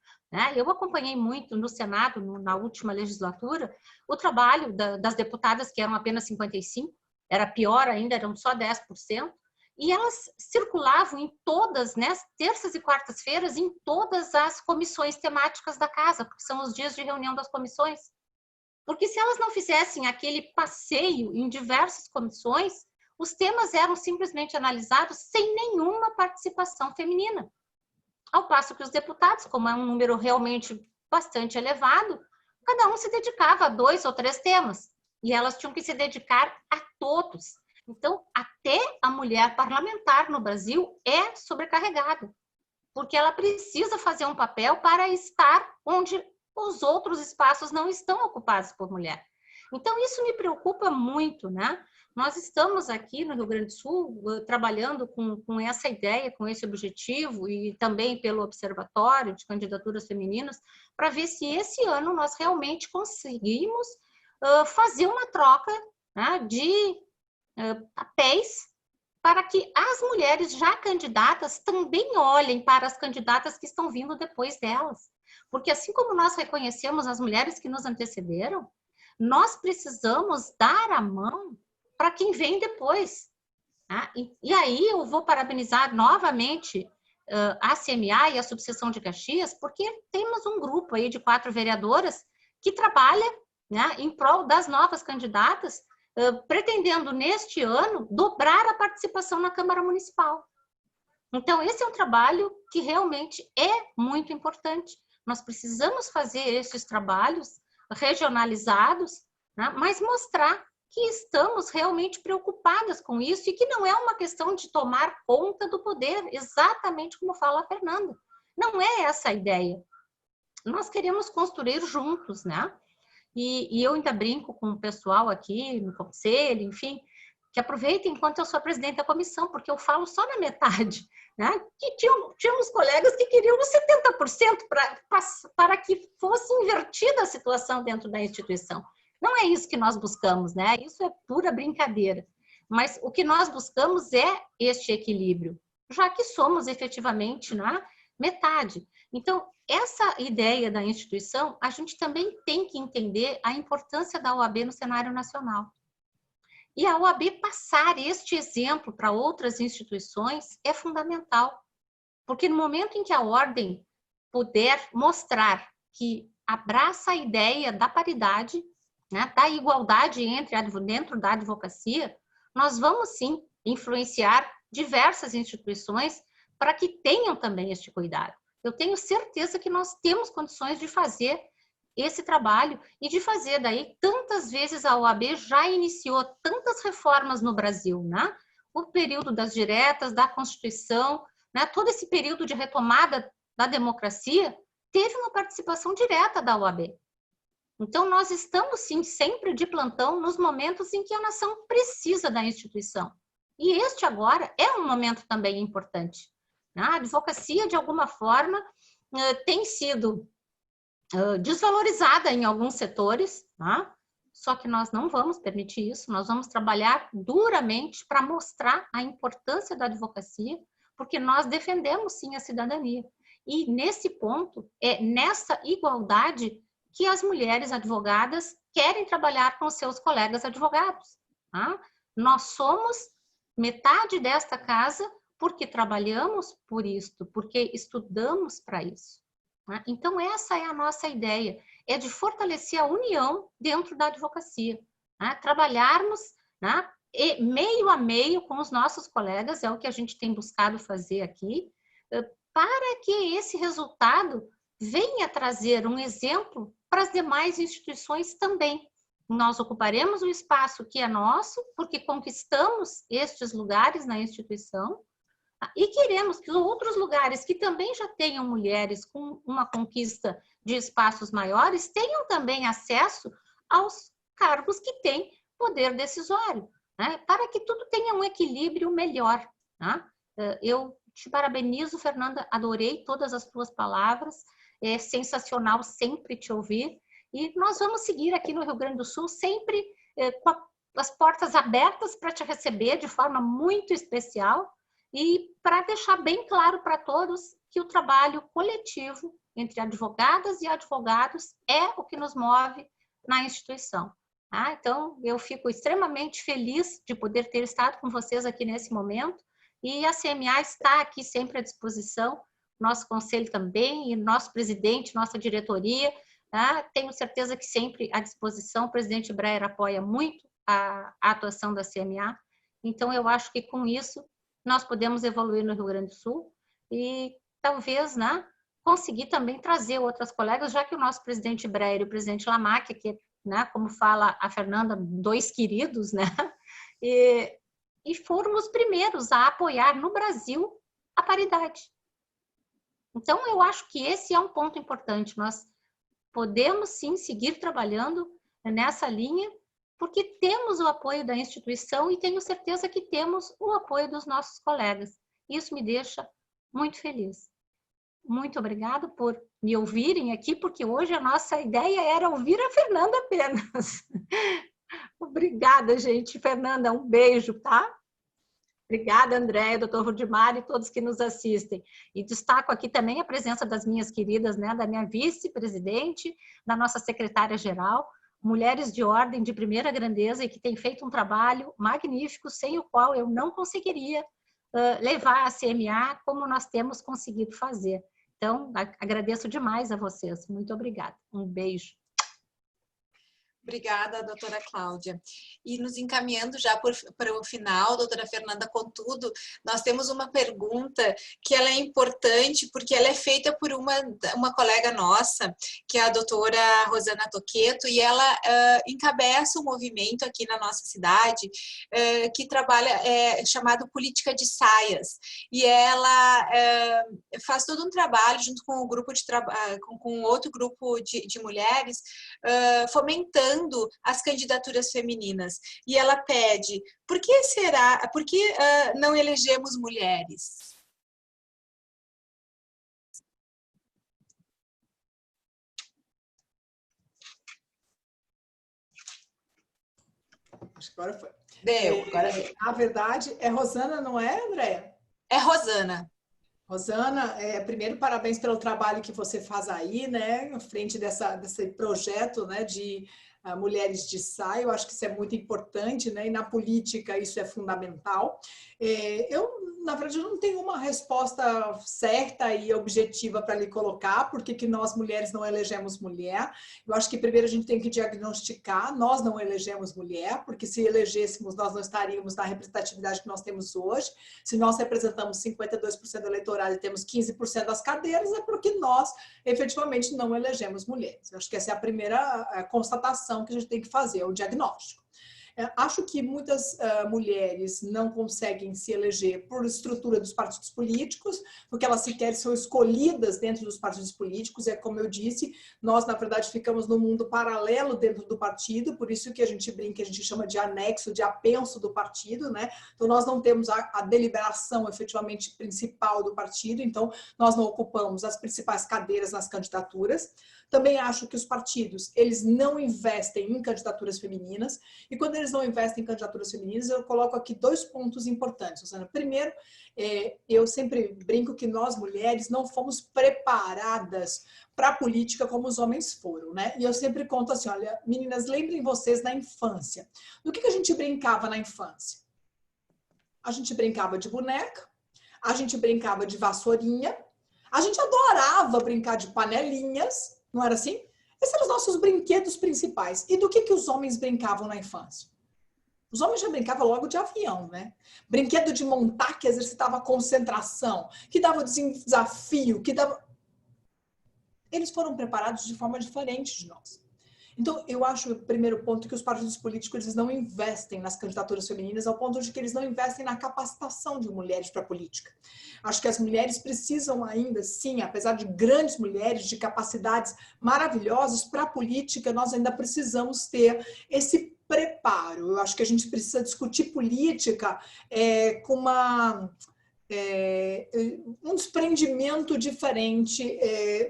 Eu acompanhei muito no Senado, na última legislatura, o trabalho das deputadas, que eram apenas 55%, era pior ainda, eram só 10%, e elas circulavam em todas, né, terças e quartas-feiras, em todas as comissões temáticas da casa, porque são os dias de reunião das comissões. Porque se elas não fizessem aquele passeio em diversas comissões, os temas eram simplesmente analisados sem nenhuma participação feminina. Ao passo que os deputados, como é um número realmente bastante elevado, cada um se dedicava a 2 ou 3 temas. E elas tinham que se dedicar a todos. Então, até a mulher parlamentar no Brasil é sobrecarregada, porque ela precisa fazer um papel para estar onde os outros espaços não estão ocupados por mulher. Então, isso me preocupa muito, né? Nós estamos aqui no Rio Grande do Sul trabalhando com essa ideia, com esse objetivo, e também pelo Observatório de Candidaturas Femininas, para ver se esse ano nós realmente conseguimos fazer uma troca, né, de papéis, para que as mulheres já candidatas também olhem para as candidatas que estão vindo depois delas. Porque assim como nós reconhecemos as mulheres que nos antecederam, nós precisamos dar a mão para quem vem depois. Tá? E aí eu vou parabenizar novamente a CMA e a Subseção de Caxias, porque temos um grupo aí de 4 vereadoras que trabalha, né, em prol das novas candidatas, pretendendo neste ano dobrar a participação na Câmara Municipal. Então, esse é um trabalho que realmente é muito importante. Nós precisamos fazer esses trabalhos regionalizados, né, mas mostrar que estamos realmente preocupadas com isso e que não é uma questão de tomar conta do poder, exatamente como fala a Fernanda. Não é essa a ideia. Nós queremos construir juntos, né? E eu ainda brinco com o pessoal aqui no conselho, enfim, que aproveitem enquanto eu sou presidente da comissão, porque eu falo só na metade, né? Que tínhamos colegas que queriam os 70% para que fosse invertida a situação dentro da instituição. Não é isso que nós buscamos, né? Isso é pura brincadeira. Mas o que nós buscamos é este equilíbrio, já que somos efetivamente na metade. Então, essa ideia da instituição, a gente também tem que entender a importância da OAB no cenário nacional. E a OAB passar este exemplo para outras instituições é fundamental, porque no momento em que a ordem puder mostrar que abraça a ideia da paridade, né, da igualdade dentro da advocacia, nós vamos sim influenciar diversas instituições para que tenham também este cuidado. Eu tenho certeza que nós temos condições de fazer esse trabalho e de fazer daí, tantas vezes a OAB já iniciou tantas reformas no Brasil, né? O período das diretas, da Constituição, né? Todo esse período de retomada da democracia teve uma participação direta da OAB. Então, nós estamos, sim, sempre de plantão nos momentos em que a nação precisa da instituição. E este agora é um momento também importante. A advocacia, de alguma forma, tem sido desvalorizada em alguns setores, tá? Só que nós não vamos permitir isso, nós vamos trabalhar duramente para mostrar a importância da advocacia, porque nós defendemos, sim, a cidadania. E, nesse ponto, é nessa igualdade que as mulheres advogadas querem trabalhar com seus colegas advogados. Tá? Nós somos metade desta casa porque trabalhamos por isto, porque estudamos para isso. Tá? Então, essa é a nossa ideia, é de fortalecer a união dentro da advocacia. Tá? Trabalharmos, né, meio a meio com os nossos colegas, é o que a gente tem buscado fazer aqui, para que esse resultado venha trazer um exemplo para as demais instituições também. Nós ocuparemos o espaço que é nosso, porque conquistamos estes lugares na instituição, e queremos que outros lugares que também já tenham mulheres com uma conquista de espaços maiores tenham também acesso aos cargos que têm poder decisório, né? Para que tudo tenha um equilíbrio melhor. Tá? Eu te parabenizo, Fernanda, adorei todas as tuas palavras, é sensacional sempre te ouvir, e nós vamos seguir aqui no Rio Grande do Sul sempre com as portas abertas para te receber de forma muito especial e para deixar bem claro para todos que o trabalho coletivo entre advogadas e advogados é o que nos move na instituição. Tá? Então, eu fico extremamente feliz de poder ter estado com vocês aqui nesse momento, e a CMA está aqui sempre à disposição, nosso conselho também, e nosso presidente, nossa diretoria, tá? Tenho certeza que sempre à disposição, o presidente Breyer apoia muito a atuação da CMA, então eu acho que com isso nós podemos evoluir no Rio Grande do Sul e talvez, né, conseguir também trazer outras colegas, já que o nosso presidente Breyer e o presidente Lamarck, que, né, como fala a Fernanda, dois queridos, né, e foram os primeiros a apoiar no Brasil a paridade. Então, eu acho que esse é um ponto importante. Nós podemos, sim, seguir trabalhando nessa linha, porque temos o apoio da instituição e tenho certeza que temos o apoio dos nossos colegas. Isso me deixa muito feliz. Muito obrigada por me ouvirem aqui, porque hoje a nossa ideia era ouvir a Fernanda apenas. Obrigada, gente. Fernanda, um beijo, tá? Obrigada, Andréia, doutor Rudimar e todos que nos assistem. E destaco aqui também a presença das minhas queridas, né, da minha vice-presidente, da nossa secretária-geral, mulheres de ordem de primeira grandeza e que têm feito um trabalho magnífico, sem o qual eu não conseguiria levar a CMA como nós temos conseguido fazer. Então, agradeço demais a vocês. Muito obrigada. Um beijo. Obrigada, doutora Cláudia. E nos encaminhando já para o final, doutora Fernanda, contudo, nós temos uma pergunta que ela é importante porque ela é feita por uma colega nossa, que é a doutora Rosana Toqueto, e ela encabeça um movimento aqui na nossa cidade que trabalha, chamado Política de Saias. E ela faz todo um trabalho junto com o grupo de com outro grupo de mulheres, fomentando criticando as candidaturas femininas. E ela pede, por que não elegemos mulheres? Acho que agora foi. Deu, agora deu. Na verdade, é Rosana, não é, Andréia? É Rosana. Rosana, primeiro, parabéns pelo trabalho que você faz aí, né, à frente desse projeto, né, de Mulheres de Saia. Eu acho que isso é muito importante, né, e na política isso é fundamental. Na verdade, eu não tenho uma resposta certa e objetiva para lhe colocar, por que nós mulheres não elegemos mulher. Eu acho que primeiro a gente tem que diagnosticar, nós não elegemos mulher, porque se elegêssemos, nós não estaríamos na representatividade que nós temos hoje. Se nós representamos 52% do eleitorado e temos 15% das cadeiras, é porque nós efetivamente não elegemos mulheres. Eu acho que essa é a primeira constatação que a gente tem que fazer, o diagnóstico. Acho que muitas mulheres não conseguem se eleger por estrutura dos partidos políticos, porque elas sequer são escolhidas dentro dos partidos políticos. É como eu disse, nós, na verdade, ficamos no mundo paralelo dentro do partido, por isso que a gente brinca, a gente chama de anexo, de apenso do partido, né? Então, nós não temos a deliberação efetivamente principal do partido, então, nós não ocupamos as principais cadeiras nas candidaturas. Também acho que os partidos, eles não investem em candidaturas femininas, e quando eles não investem em candidaturas femininas, eu coloco aqui 2 pontos importantes, Susana. Primeiro, eu sempre brinco que nós, mulheres, não fomos preparadas para a política como os homens foram, né? E eu sempre conto assim, olha, meninas, lembrem vocês da infância. Do que a gente brincava na infância? A gente brincava de boneca, a gente brincava de vassourinha, a gente adorava brincar de panelinhas, não era assim? Esses eram os nossos brinquedos principais. E do que os homens brincavam na infância? Os homens já brincavam logo de avião, né? Brinquedo de montar que exercitava a concentração, que dava desafio, que dava... Eles foram preparados de forma diferente de nós. Então, eu acho, o primeiro ponto, que os partidos políticos eles não investem nas candidaturas femininas, ao ponto de que eles não investem na capacitação de mulheres para a política. Acho que as mulheres precisam ainda, sim, apesar de grandes mulheres, de capacidades maravilhosas para a política, nós ainda precisamos ter esse preparo. Eu acho que a gente precisa discutir política com um desprendimento diferente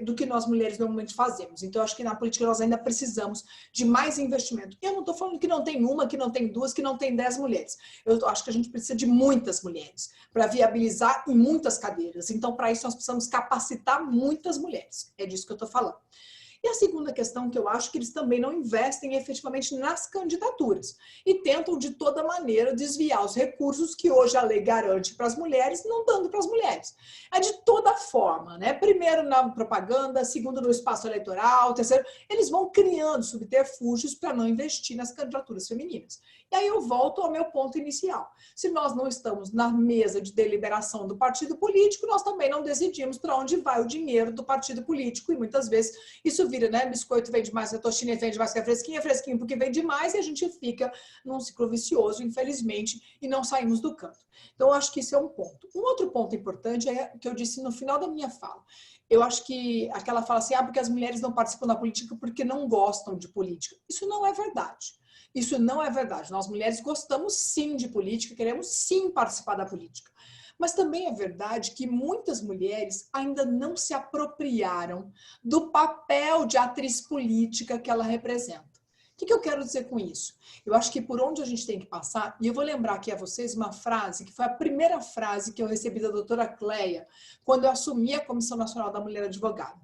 do que nós mulheres normalmente fazemos. Então, acho que na política nós ainda precisamos de mais investimento. Eu não estou falando que não tem uma, que não tem duas, que não tem 10 mulheres. Eu acho que a gente precisa de muitas mulheres para viabilizar em muitas cadeiras. Então, para isso, nós precisamos capacitar muitas mulheres. É disso que eu estou falando. E a segunda questão que eu acho que eles também não investem efetivamente nas candidaturas e tentam de toda maneira desviar os recursos que hoje a lei garante para as mulheres, não dando para as mulheres. É de toda forma, né? Primeiro na propaganda, segundo no espaço eleitoral, terceiro, eles vão criando subterfúgios para não investir nas candidaturas femininas. E aí eu volto ao meu ponto inicial. Se nós não estamos na mesa de deliberação do partido político, nós também não decidimos para onde vai o dinheiro do partido político e muitas vezes isso vira, né? Biscoito vende mais que a toxina, vende mais que a fresquinha, fresquinho porque vende mais e a gente fica num ciclo vicioso, infelizmente, e não saímos do canto. Então, eu acho que isso é um ponto. Um outro ponto importante é que eu disse no final da minha fala. Eu acho que aquela fala assim, porque as mulheres não participam da política porque não gostam de política. Isso não é verdade. Isso não é verdade. Nós mulheres gostamos sim de política, queremos sim participar da política. Mas também é verdade que muitas mulheres ainda não se apropriaram do papel de atriz política que ela representa. O que eu quero dizer com isso? Eu acho que por onde a gente tem que passar, e eu vou lembrar aqui a vocês uma frase, que foi a primeira frase que eu recebi da doutora Cleia, quando eu assumi a Comissão Nacional da Mulher Advogada.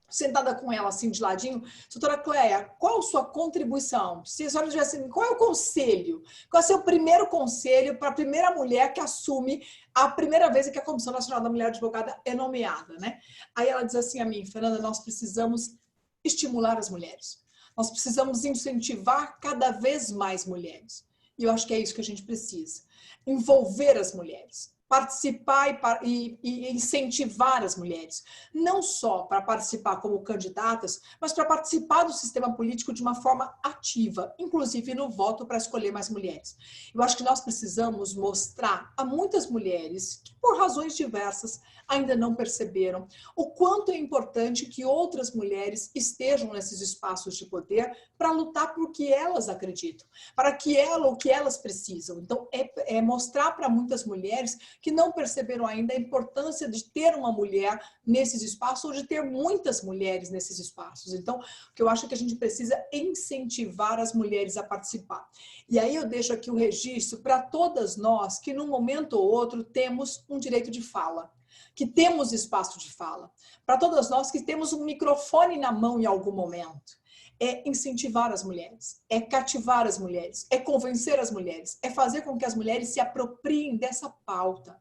Sentada com ela assim de ladinho, doutora Cleia, qual a sua contribuição? Se a senhora tivesse assim, qual é o conselho? Qual é o seu primeiro conselho para a primeira mulher que assume a primeira vez que a Comissão Nacional da Mulher Advogada é nomeada, né? Aí ela diz assim a mim, Fernanda, nós precisamos estimular as mulheres. Nós precisamos incentivar cada vez mais mulheres. E eu acho que é isso que a gente precisa. Envolver as mulheres. participar e incentivar as mulheres, não só para participar como candidatas, mas para participar do sistema político de uma forma ativa, inclusive no voto para escolher mais mulheres. Eu acho que nós precisamos mostrar a muitas mulheres que, por razões diversas, ainda não perceberam o quanto é importante que outras mulheres estejam nesses espaços de poder para lutar por que elas acreditam, para que o que elas precisam. Então, é mostrar para muitas mulheres que não perceberam ainda a importância de ter uma mulher nesses espaços ou de ter muitas mulheres nesses espaços. Então, o que eu acho é que a gente precisa incentivar as mulheres a participar. E aí eu deixo aqui o registro para todas nós que, num momento ou outro, temos um direito de fala, que temos espaço de fala. Para todas nós que temos um microfone na mão em algum momento. É incentivar as mulheres, é cativar as mulheres, é convencer as mulheres, é fazer com que as mulheres se apropriem dessa pauta.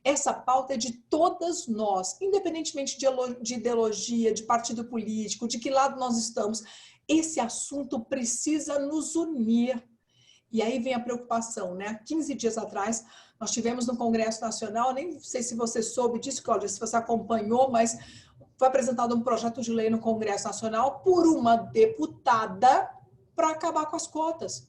Essa pauta é de todas nós, independentemente de ideologia, de partido político, de que lado nós estamos. Esse assunto precisa nos unir. E aí vem a preocupação, né? 15 dias atrás, nós tivemos no Congresso Nacional, nem sei se você soube disso, Cláudia, se você acompanhou, mas foi apresentado um projeto de lei no Congresso Nacional por uma deputada para acabar com as cotas.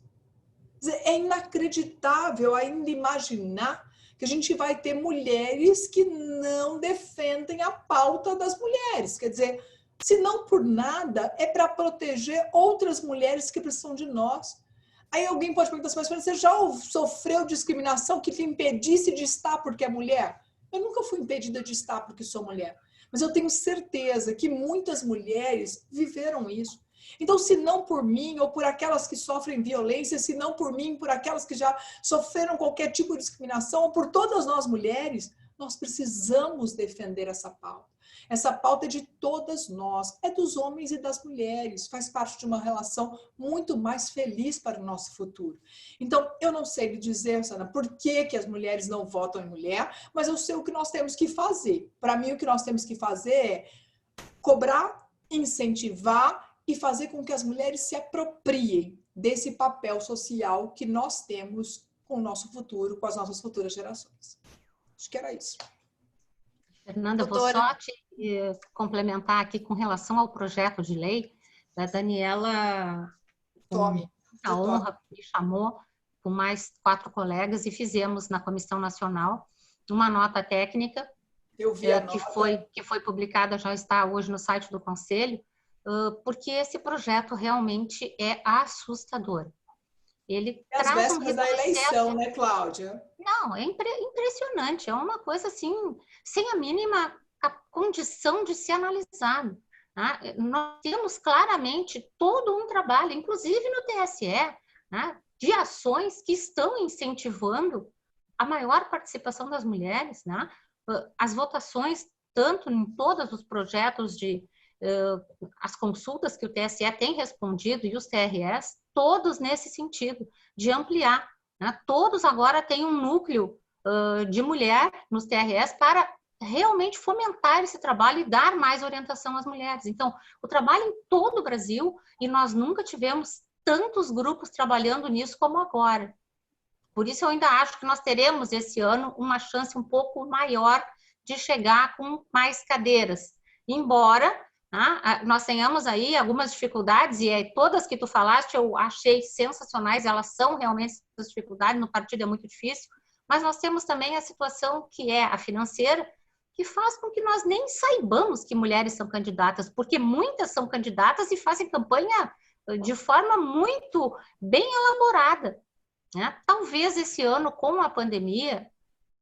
Quer dizer, é inacreditável ainda imaginar que a gente vai ter mulheres que não defendem a pauta das mulheres. Quer dizer, se não por nada, é para proteger outras mulheres que precisam de nós. Aí alguém pode perguntar assim, mas você já sofreu discriminação que te impedisse de estar porque é mulher? Eu nunca fui impedida de estar porque sou mulher. Mas eu tenho certeza que muitas mulheres viveram isso. Então, se não por mim, ou por aquelas que sofrem violência, se não por mim, por aquelas que já sofreram qualquer tipo de discriminação, ou por todas nós mulheres, nós precisamos defender essa pauta. Essa pauta é de todas nós, é dos homens e das mulheres, faz parte de uma relação muito mais feliz para o nosso futuro. Então, eu não sei lhe dizer, Sana, por que as mulheres não votam em mulher, mas eu sei o que nós temos que fazer. Para mim, o que nós temos que fazer é cobrar, incentivar e fazer com que as mulheres se apropriem desse papel social que nós temos com o nosso futuro, com as nossas futuras gerações. Acho que era isso. Fernanda, eu vou só te complementar aqui com relação ao projeto de lei. A Daniela, com a honra, me chamou com mais 4 colegas e fizemos na Comissão Nacional uma nota técnica que foi publicada, já está hoje no site do Conselho, porque esse projeto realmente é assustador. Ele as vésperas da eleição, né, Cláudia? Não, é impressionante, é uma coisa assim, sem a mínima condição de ser analisado. Tá? Nós temos claramente todo um trabalho, inclusive no TSE, né, de ações que estão incentivando a maior participação das mulheres, né? As votações, tanto em todos os projetos as consultas que o TSE tem respondido e os TRS, todos nesse sentido, de ampliar. Né? Todos agora têm um núcleo de mulher nos TRS para realmente fomentar esse trabalho e dar mais orientação às mulheres. Então, o trabalho em todo o Brasil, e nós nunca tivemos tantos grupos trabalhando nisso como agora. Por isso, eu ainda acho que nós teremos esse ano uma chance um pouco maior de chegar com mais cadeiras. Embora nós tenhamos aí algumas dificuldades, e todas que tu falaste eu achei sensacionais, elas são realmente as dificuldades, no partido é muito difícil, mas nós temos também a situação que é a financeira, que faz com que nós nem saibamos que mulheres são candidatas, porque muitas são candidatas e fazem campanha de forma muito bem elaborada. Né? Talvez esse ano, com a pandemia,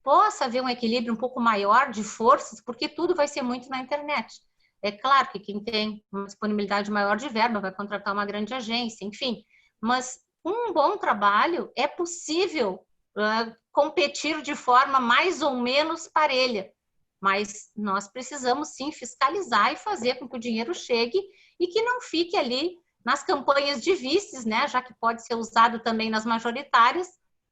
possa haver um equilíbrio um pouco maior de forças, porque tudo vai ser muito na internet. É claro que quem tem uma disponibilidade maior de verba vai contratar uma grande agência, enfim. Mas um bom trabalho é possível competir de forma mais ou menos parelha. Mas nós precisamos sim fiscalizar e fazer com que o dinheiro chegue e que não fique ali nas campanhas de vices, né? Já que pode ser usado também nas majoritárias,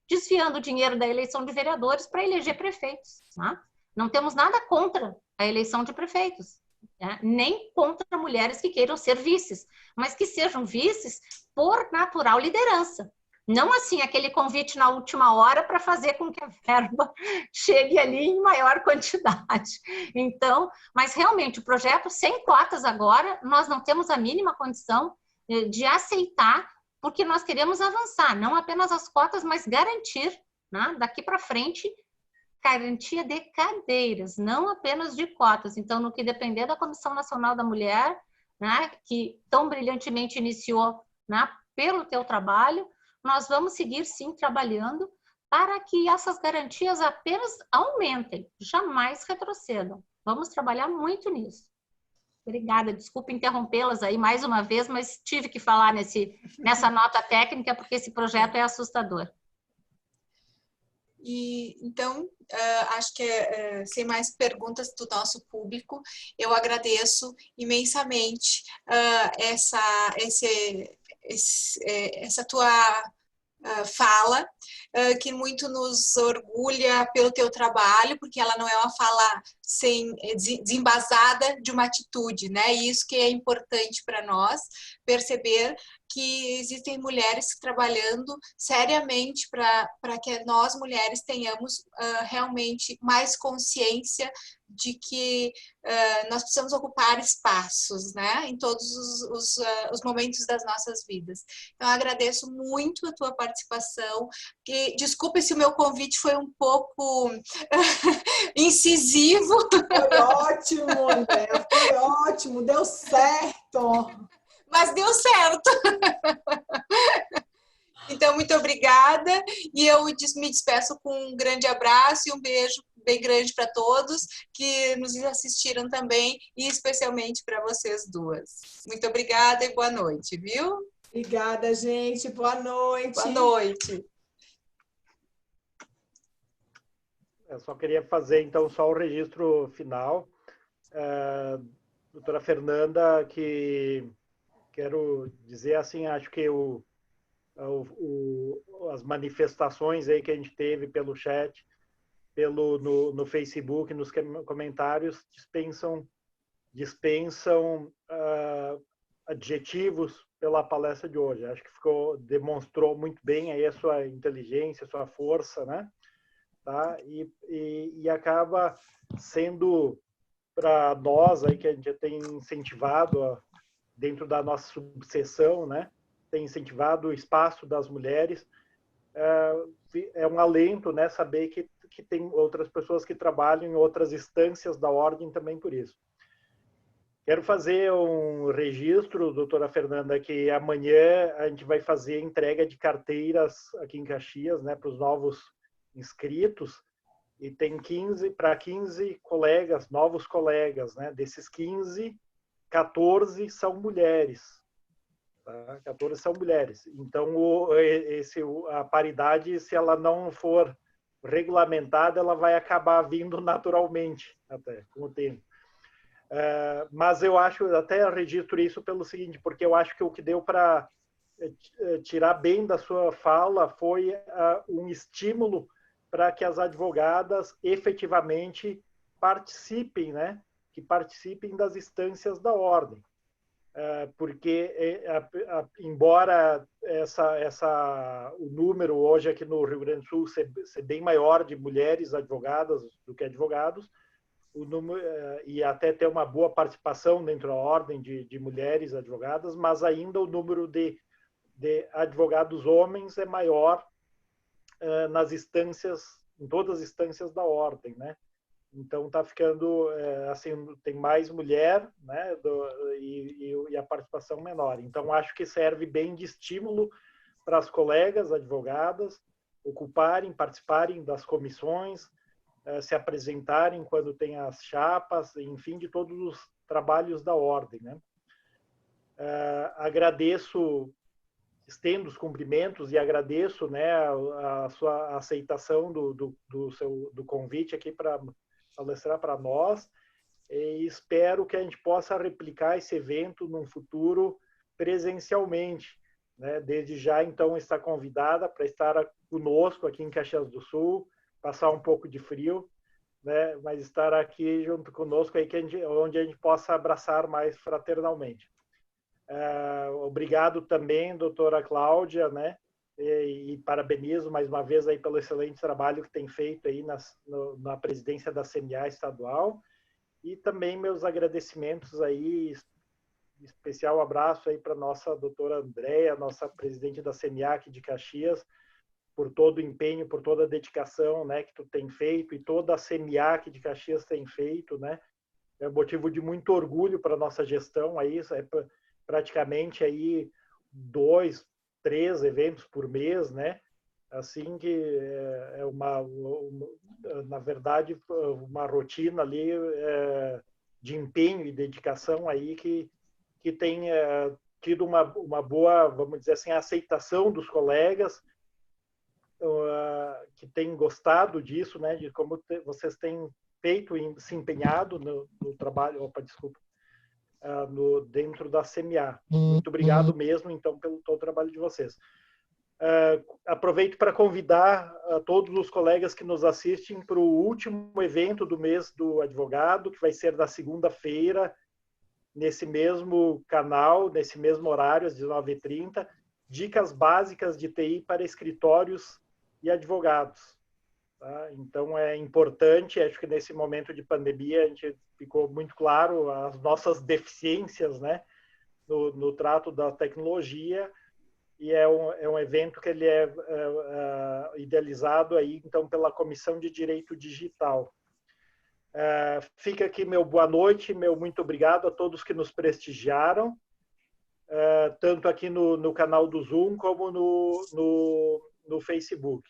desviando o dinheiro da eleição de vereadores para eleger prefeitos. Né? Não temos nada contra a eleição de prefeitos. Nem contra mulheres que queiram ser vices, mas que sejam vices por natural liderança, Não assim, aquele convite na última hora para fazer com que a verba chegue ali em maior quantidade. Então, mas realmente o projeto sem cotas agora, nós não temos a mínima condição de aceitar, porque nós queremos avançar, não apenas as cotas, mas garantir, né, daqui para frente, garantia de cadeiras, não apenas de cotas. Então, no que depender da Comissão Nacional da Mulher, né, que tão brilhantemente iniciou, né, pelo teu trabalho, nós vamos seguir, sim, trabalhando para que essas garantias apenas aumentem, jamais retrocedam. Vamos trabalhar muito nisso. Obrigada, desculpa interrompê-las aí mais uma vez, mas tive que falar nessa nota técnica, porque esse projeto é assustador. E então, acho que sem mais perguntas do nosso público, eu agradeço imensamente essa tua fala, que muito nos orgulha pelo teu trabalho, porque ela não é uma fala desembasada de uma atitude, né? E isso que é importante para nós perceber que existem mulheres trabalhando seriamente para que nós mulheres tenhamos realmente mais consciência de que nós precisamos ocupar espaços, né, em todos os momentos das nossas vidas. Então, eu agradeço muito a tua participação. Desculpe se o meu convite foi um pouco incisivo. Foi ótimo, André, foi ótimo, deu certo. Mas deu certo. Então, muito obrigada. E eu me despeço com um grande abraço e um beijo bem grande para todos que nos assistiram também, e especialmente para vocês duas. Muito obrigada e boa noite, viu? Obrigada, gente. Boa noite. Boa noite. Eu só queria fazer, então, só o registro final. Doutora Fernanda, que quero dizer assim, acho que as manifestações aí que a gente teve pelo chat, no Facebook, nos comentários, dispensam adjetivos pela palestra de hoje. Acho que demonstrou muito bem aí a sua inteligência, a sua força, né? Tá? E acaba sendo, para nós aí que a gente tem incentivado dentro da nossa subseção, né? Tem incentivado o espaço das mulheres. É um alento, né? Saber que tem outras pessoas que trabalham em outras instâncias da ordem também por isso. Quero fazer um registro, doutora Fernanda, que amanhã a gente vai fazer entrega de carteiras aqui em Caxias, né, para os novos inscritos, e tem 15 colegas, novos colegas, né? Desses 15, 14 são mulheres. Tá? 14 são mulheres. Então, a paridade, se ela não for regulamentada, ela vai acabar vindo naturalmente, até com o tempo. Mas eu acho, até registro isso pelo seguinte, porque eu acho que o que deu para tirar bem da sua fala foi um estímulo para que as advogadas efetivamente participem, né? Que participem das instâncias da ordem. Porque, embora o número hoje aqui no Rio Grande do Sul ser bem maior de mulheres advogadas do que advogados, o número, e até ter uma boa participação dentro da ordem de mulheres advogadas, mas ainda o número de advogados homens é maior nas instâncias, em todas as instâncias da ordem, né? Então está ficando assim, tem mais mulher, né, e a participação menor. Então acho que serve bem de estímulo para as colegas advogadas participarem das comissões, se apresentarem quando tem as chapas, enfim, de todos os trabalhos da ordem, né? Estendo os cumprimentos e agradeço, né, a sua aceitação do convite aqui para palestrar para nós, e espero que a gente possa replicar esse evento num futuro presencialmente, né? Desde já, então, está convidada para estar conosco aqui em Caxias do Sul, passar um pouco de frio, né? Mas estar aqui junto conosco aí, onde a gente possa abraçar mais fraternalmente. Obrigado também, doutora Cláudia, né? e parabenizo mais uma vez aí pelo excelente trabalho que tem feito aí na presidência da CMA estadual, e também meus agradecimentos aí, especial abraço aí para nossa doutora Andréia, nossa presidente da CMA aqui de Caxias, por todo o empenho, por toda a dedicação, né, que tu tem feito, e toda a CMA aqui de Caxias tem feito, né, é motivo de muito orgulho para a nossa gestão, aí, é praticamente aí 2, 3 eventos por mês, né, assim que é na verdade, uma rotina ali de empenho e dedicação aí que tem tido uma boa, vamos dizer assim, aceitação dos colegas, que têm gostado disso, né, de como vocês têm feito e se empenhado no trabalho, dentro da CMA. Muito obrigado mesmo, então, pelo todo o trabalho de vocês. Aproveito para convidar todos os colegas que nos assistem para o último evento do mês do advogado, que vai ser na segunda-feira, nesse mesmo canal, nesse mesmo horário, às 19h30, dicas básicas de TI para escritórios e advogados. Tá? Então, é importante, acho que nesse momento de pandemia, a gente ficou muito claro as nossas deficiências, né, no trato da tecnologia, e é um evento que ele é idealizado aí, então, pela Comissão de Direito Digital. Fica aqui meu boa noite, meu muito obrigado a todos que nos prestigiaram, tanto aqui no canal do Zoom como no Facebook.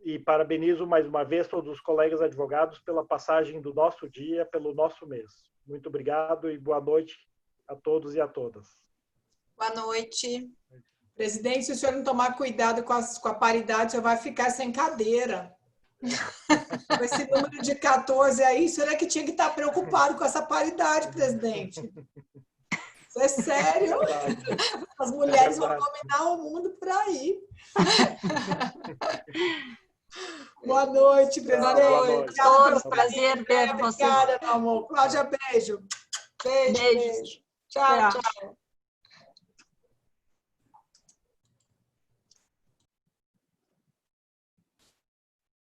E parabenizo mais uma vez todos os colegas advogados pela passagem do nosso dia, pelo nosso mês. Muito obrigado e boa noite a todos e a todas. Boa noite. Presidente, se o senhor não tomar cuidado com a paridade, já vai ficar sem cadeira. Com esse número de 14 aí, o senhor é que tinha que estar preocupado com essa paridade, presidente. Isso é sério. As mulheres vão dominar o mundo por aí. Boa noite, presidente. Boa noite a todos. Prazer ver você. Obrigada, meu amor. Cláudia, beijo. Beijo. Tchau, tchau.